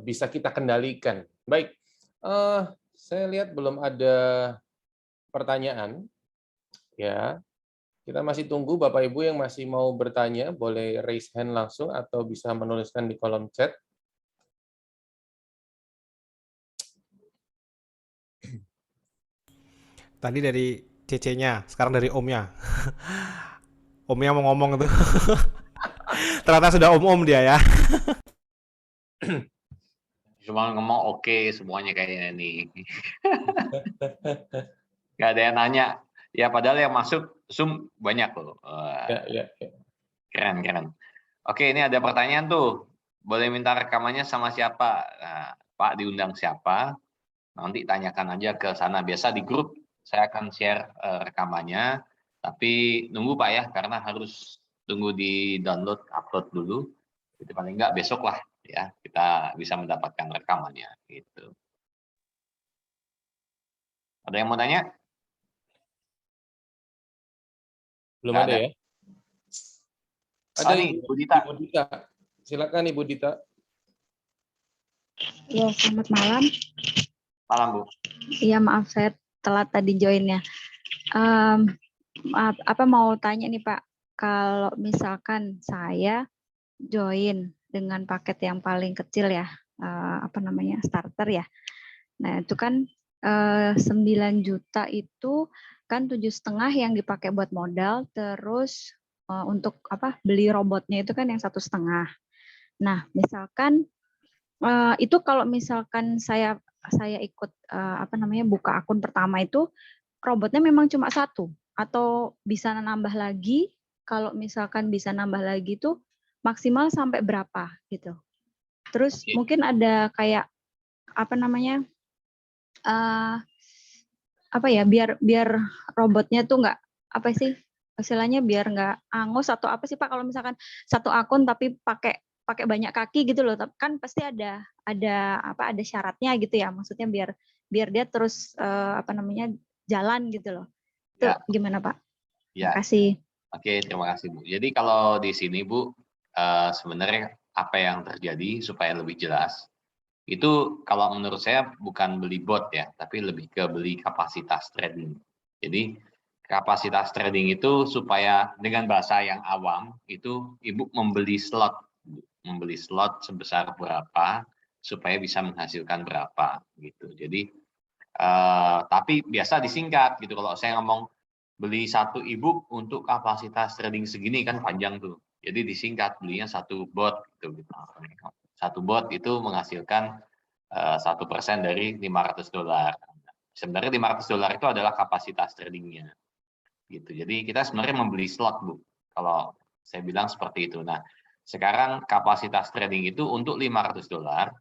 kita kendalikan. Baik, saya lihat belum ada pertanyaan. Ya, kita masih tunggu Bapak Ibu yang masih mau bertanya, boleh raise hand langsung atau bisa menuliskan di kolom chat. Tadi dari CC-nya, sekarang dari Om-nya. Om-nya mau ngomong tuh. Ternyata sudah om-om dia ya. Cuma ngomong oke semuanya kayaknya nih. Nggak ada yang nanya. Ya padahal yang masuk Zoom banyak loh. Ya. Keren. Oke, ini ada pertanyaan tuh. Boleh minta rekamannya sama siapa? Nah, Pak diundang siapa? Nanti tanyakan aja ke sana. Biasa di grup saya akan share rekamannya. Tapi nunggu Pak ya, karena harus tunggu di download, upload dulu. Itu paling nggak besok lah ya kita bisa mendapatkan rekamannya. Gitu. Ada yang mau tanya? Belum Nggak ada ada. ya? Ada nih, Bu Dita. Ibu Dita. Silakan Ibu Dita. Ya, selamat malam. Malam, Bu. Iya, maaf saya telat tadi joinnya. Mau tanya nih Pak, kalau misalkan saya join dengan paket yang paling kecil ya, starter ya. Nah itu kan 9 juta itu kan 7,5 yang dipakai buat modal, terus untuk beli robotnya itu kan yang 1,5. Nah misalkan itu kalau misalkan saya ikut buka akun pertama itu robotnya memang cuma 1 atau bisa nambah lagi, kalau misalkan bisa nambah lagi tuh maksimal sampai berapa gitu. Terus mungkin ada kayak biar robotnya tuh nggak istilahnya biar nggak angus atau apa sih Pak, kalau misalkan 1 akun tapi pakai banyak kaki gitu loh, kan pasti ada syaratnya gitu ya, maksudnya biar dia terus jalan gitu loh. Itu Ya. gimana Pak? Ya. Terima kasih. Oke, terima kasih Bu. Jadi kalau di sini Bu, sebenarnya apa yang terjadi supaya lebih jelas, itu kalau menurut saya bukan beli bot ya, tapi lebih ke beli kapasitas trading. Jadi kapasitas trading itu supaya dengan bahasa yang awam, itu Ibu membeli slot sebesar berapa supaya bisa menghasilkan berapa gitu. Jadi tapi biasa disingkat gitu. Kalau saya ngomong beli 1 e-book untuk kapasitas trading segini kan panjang tuh. Jadi disingkat belinya 1 bot gitu. 1 bot itu menghasilkan 1% dari $500. Sebenarnya $500 itu adalah kapasitas tradingnya. Gitu. Jadi kita sebenarnya membeli slot, Bu. Kalau saya bilang seperti itu. Nah, sekarang kapasitas trading itu untuk $500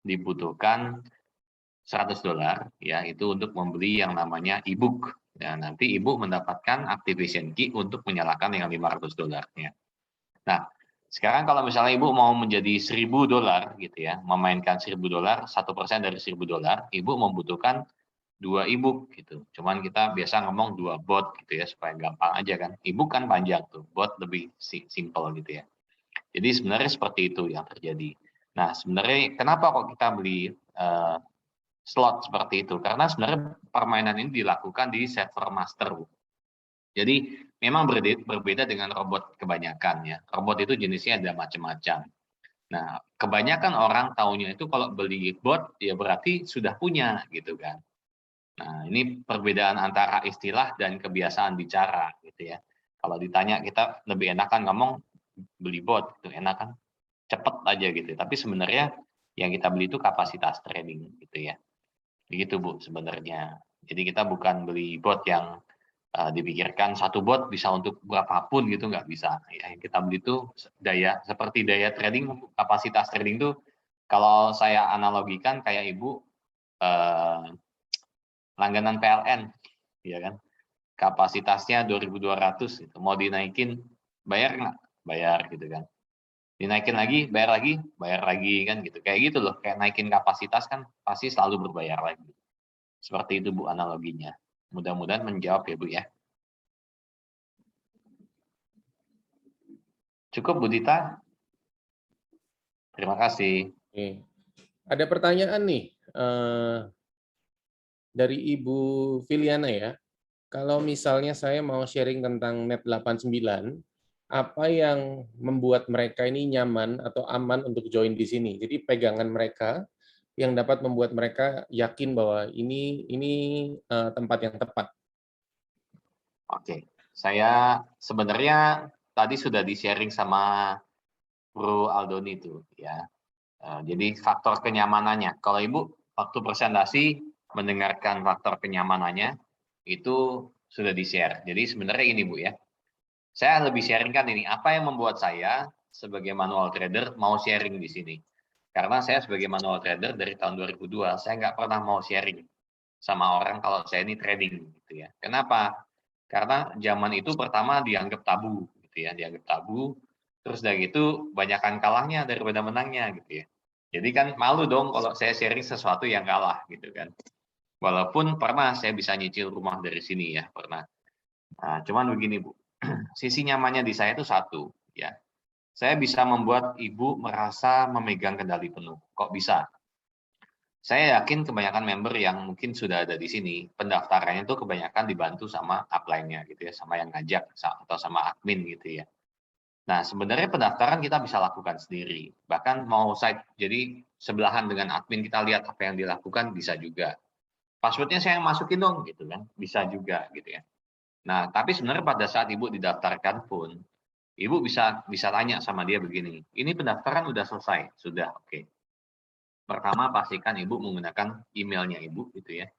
dibutuhkan $100 ya, itu untuk membeli yang namanya e-book. Ya, nanti Ibu mendapatkan activation key untuk menyalakan yang $500-nya. Nah, sekarang kalau misalnya Ibu mau menjadi $1.000 gitu ya, memainkan $1.000, 1% dari $1.000, Ibu membutuhkan 2 e-book gitu. Cuman kita biasa ngomong 2 bot gitu ya, supaya gampang aja kan. E-book kan panjang tuh, bot lebih simple gitu ya. Jadi sebenarnya seperti itu yang terjadi. Nah, sebenarnya kenapa kok kita beli slot seperti itu? Karena sebenarnya permainan ini dilakukan di server master, Bu. Jadi memang berbeda dengan robot kebanyakan ya. Robot itu jenisnya ada macam-macam. Nah, kebanyakan orang taunya itu kalau beli bot ya berarti sudah punya gitu kan. Nah, ini perbedaan antara istilah dan kebiasaan bicara gitu ya. Kalau ditanya kita lebih enakan ngomong beli bot itu enak kan, cepet aja gitu. Tapi sebenarnya yang kita beli itu kapasitas trading gitu ya. Begitu Bu sebenarnya. Jadi kita bukan beli bot yang dipikirkan satu bot bisa untuk berapapun gitu, nggak bisa. Ya, yang kita beli itu seperti daya trading, kapasitas trading itu kalau saya analogikan kayak Ibu langganan PLN, ya kan? Kapasitasnya 2.200 gitu. Mau dinaikin bayar nggak? Bayar gitu kan. Dinaikin lagi, bayar lagi kan gitu. Kayak gitu loh, kayak naikin kapasitas kan pasti selalu berbayar lagi. Seperti itu Bu analoginya. Mudah-mudahan menjawab ya Bu ya. Cukup Bu Dita? Terima kasih. Oke. Ada pertanyaan nih dari Ibu Filiana ya. Kalau misalnya saya mau sharing tentang Net 89, apa yang membuat mereka ini nyaman atau aman untuk join di sini? Jadi pegangan mereka yang dapat membuat mereka yakin bahwa ini tempat yang tepat. Oke, saya sebenarnya tadi sudah di-sharing sama Bro Aldoni itu ya. Jadi faktor kenyamanannya. Kalau Ibu waktu presentasi mendengarkan faktor kenyamanannya itu sudah di-share. Jadi sebenarnya ini Bu ya. Saya lebih sharingkan ini apa yang membuat saya sebagai manual trader mau sharing di sini. Karena saya sebagai manual trader dari tahun 2002 saya nggak pernah mau sharing sama orang kalau saya ini trading gitu ya. Kenapa? Karena zaman itu pertama dianggap tabu gitu ya, dianggap tabu. Terus dari itu banyakkan kalahnya daripada menangnya gitu ya. Jadi kan malu dong kalau saya sharing sesuatu yang kalah gitu kan. Walaupun pernah saya bisa nyicil rumah dari sini ya, pernah. Nah, cuman begini Bu, sisi nyamannya di saya itu satu ya. Saya bisa membuat Ibu merasa memegang kendali penuh. Kok bisa? Saya yakin kebanyakan member yang mungkin sudah ada di sini, pendaftarannya itu kebanyakan dibantu sama upline-nya gitu ya, sama yang ngajak atau sama admin gitu ya. Nah, sebenarnya pendaftaran kita bisa lakukan sendiri. Bahkan mau site, jadi sebelahan dengan admin kita lihat apa yang dilakukan bisa juga. Passwordnya saya yang masukin dong gitu kan, bisa juga gitu ya. Nah, tapi sebenarnya pada saat Ibu didaftarkan pun, Ibu bisa tanya sama dia begini, ini pendaftaran udah selesai, sudah oke. Pertama pastikan Ibu menggunakan emailnya Ibu gitu ya.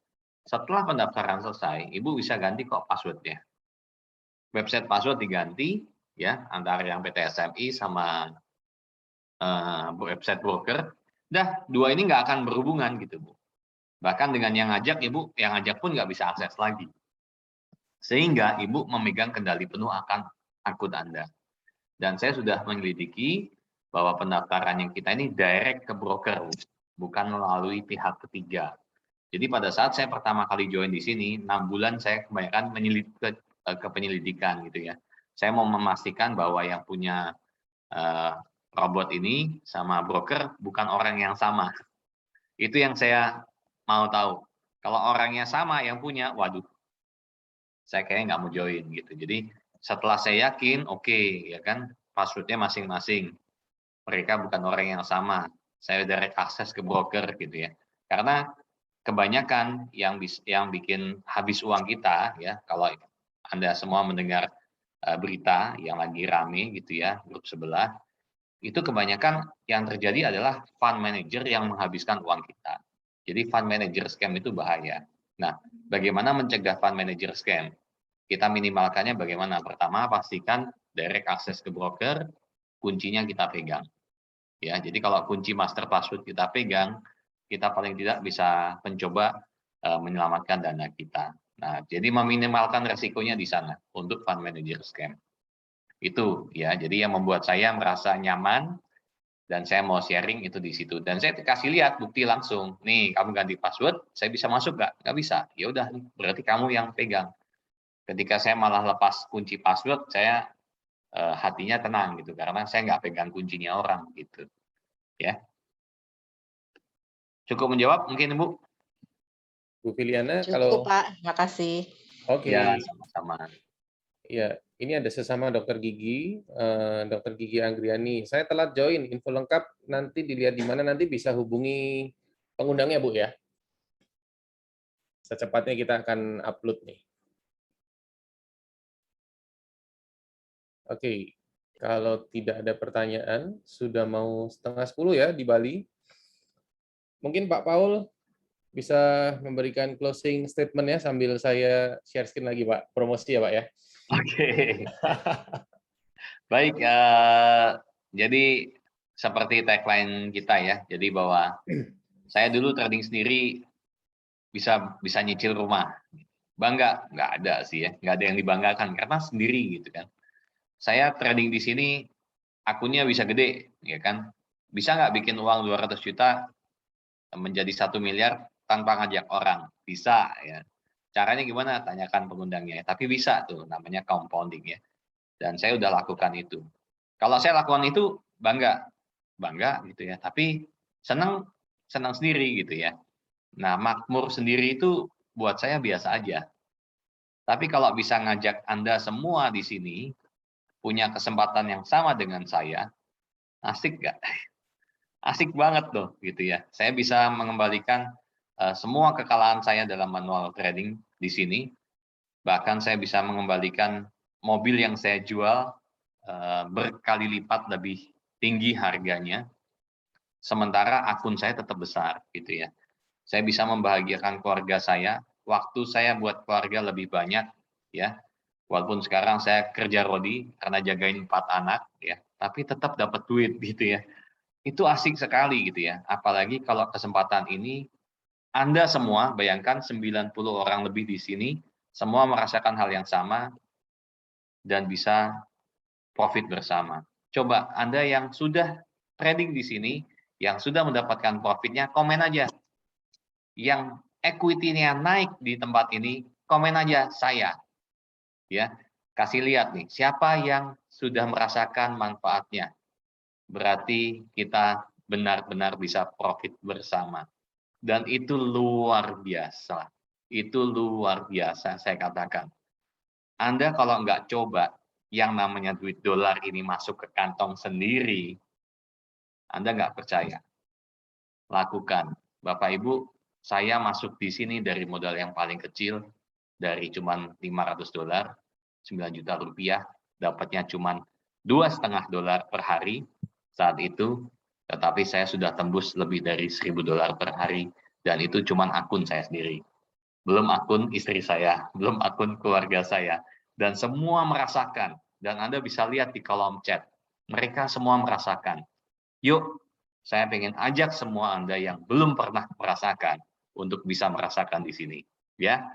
Setelah pendaftaran selesai, Ibu bisa ganti kok passwordnya. Website password diganti ya antara yang PT SMI sama website broker. Dah dua ini nggak akan berhubungan gitu Bu. Bahkan dengan yang ngajak Ibu, yang ngajak pun nggak bisa akses lagi. Sehingga Ibu memegang kendali penuh akan akun Anda. Dan saya sudah menyelidiki bahwa pendaftaran yang kita ini direct ke broker, bukan melalui pihak ketiga. Jadi pada saat saya pertama kali join di sini, 6 bulan saya kebanyakan ke penyelidikan gitu ya. Saya mau memastikan bahwa yang punya robot ini sama broker bukan orang yang sama. Itu yang saya mau tahu. Kalau orangnya sama yang punya, waduh, saya kayaknya nggak mau join gitu. Jadi setelah saya yakin, oke, ya kan, passwordnya masing-masing. Mereka bukan orang yang sama. Saya direct akses ke broker gitu ya. Karena kebanyakan yang bikin habis uang kita ya, kalau Anda semua mendengar berita yang lagi rame gitu ya, grup sebelah, itu kebanyakan yang terjadi adalah fund manager yang menghabiskan uang kita. Jadi fund manager scam itu bahaya. Nah, bagaimana mencegah fund manager scam? Kita minimalkannya bagaimana? Pertama, pastikan direct akses ke broker, kuncinya kita pegang. Ya, jadi kalau kunci master password kita pegang, kita paling tidak bisa mencoba menyelamatkan dana kita. Nah, jadi meminimalkan resikonya di sana untuk fund manager scam. Itu ya, jadi yang membuat saya merasa nyaman dan saya mau sharing itu di situ. Dan saya kasih lihat bukti langsung. Nih, kamu ganti password, saya bisa masuk nggak? Nggak bisa. Ya udah, berarti kamu yang pegang. Ketika saya malah lepas kunci password, saya hatinya tenang gitu karena saya nggak pegang kuncinya orang gitu. Ya. Cukup menjawab mungkin Bu? Bu Filiana, Cukup kalau Pak, makasih. oke. Ya, sama-sama. Ya, ini ada sesama dokter gigi, dokter gigi Anggriani. Saya telat join, info lengkap nanti dilihat di mana, nanti bisa hubungi pengundangnya Bu ya. Secepatnya kita akan upload nih. Oke, kalau tidak ada pertanyaan, sudah mau 9:30 ya di Bali. Mungkin Pak Paul bisa memberikan closing statement ya sambil saya share screen lagi Pak, promosi ya Pak ya. Oke. Baik, jadi seperti tagline kita ya, jadi bahwa saya dulu trading sendiri bisa nyicil rumah. Bangga? Nggak ada sih ya, nggak ada yang dibanggakan karena sendiri gitu kan. Saya trading di sini akunnya bisa gede, ya kan? Bisa nggak bikin uang 200 juta menjadi 1 miliar tanpa ngajak orang? Bisa ya. Caranya gimana? Tanyakan pengundangnya. Tapi bisa tuh, namanya compounding ya. Dan saya udah lakukan itu. Kalau saya lakukan itu bangga gitu ya. Tapi senang sendiri gitu ya. Nah, makmur sendiri itu buat saya biasa aja. Tapi kalau bisa ngajak Anda semua di sini punya kesempatan yang sama dengan saya, asik nggak? Asik banget tuh gitu ya. Saya bisa mengembalikan semua kekalahan saya dalam manual trading di sini. Bahkan saya bisa mengembalikan mobil yang saya jual berkali lipat lebih tinggi harganya. Sementara akun saya tetap besar gitu ya. Saya bisa membahagiakan keluarga saya, waktu saya buat keluarga lebih banyak ya. Walaupun sekarang saya kerja rodi karena jagain 4 anak ya, tapi tetap dapat duit gitu ya. Itu asik sekali gitu ya. Apalagi kalau kesempatan ini Anda semua bayangkan 90 orang lebih di sini semua merasakan hal yang sama dan bisa profit bersama. Coba Anda yang sudah trading di sini, yang sudah mendapatkan profitnya, komen aja. Yang equity-nya naik di tempat ini, komen aja saya. Ya, kasih lihat nih, siapa yang sudah merasakan manfaatnya. Berarti kita benar-benar bisa profit bersama. Dan itu luar biasa. Itu luar biasa, saya katakan. Anda kalau nggak coba, yang namanya duit dolar ini masuk ke kantong sendiri, Anda nggak percaya. Lakukan. Bapak Ibu, saya masuk di sini dari modal yang paling kecil, dari cuman $500, 9 juta rupiah, dapatnya cuman $2,5 per hari saat itu, tetapi saya sudah tembus lebih dari $1.000 per hari, dan itu cuman akun saya sendiri. Belum akun istri saya, belum akun keluarga saya, dan semua merasakan, dan Anda bisa lihat di kolom chat, mereka semua merasakan. Yuk, saya pengen ajak semua Anda yang belum pernah merasakan untuk bisa merasakan di sini. Ya,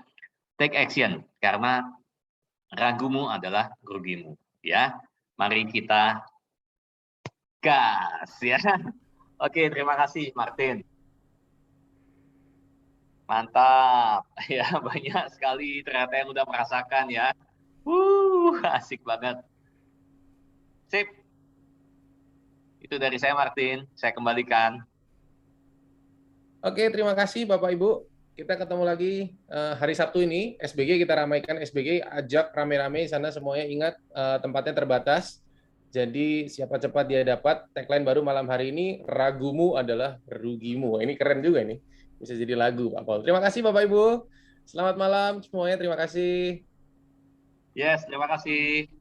take action karena ragumu adalah rugimu. Ya, mari kita gas ya. Oke, terima kasih Martin. Mantap. Ya, banyak sekali ternyata yang udah merasakan ya. Asik banget. Sip. Itu dari saya Martin, saya kembalikan. Oke, terima kasih Bapak Ibu. Kita ketemu lagi hari Sabtu ini, SBG kita ramaikan SBG, ajak rame-rame sana semuanya, ingat tempatnya terbatas. Jadi siapa cepat dia dapat. Tagline baru malam hari ini, ragumu adalah rugimu. Ini keren juga nih. Bisa jadi lagu Pak Paul. Terima kasih Bapak Ibu. Selamat malam semuanya, terima kasih. Yes, terima kasih.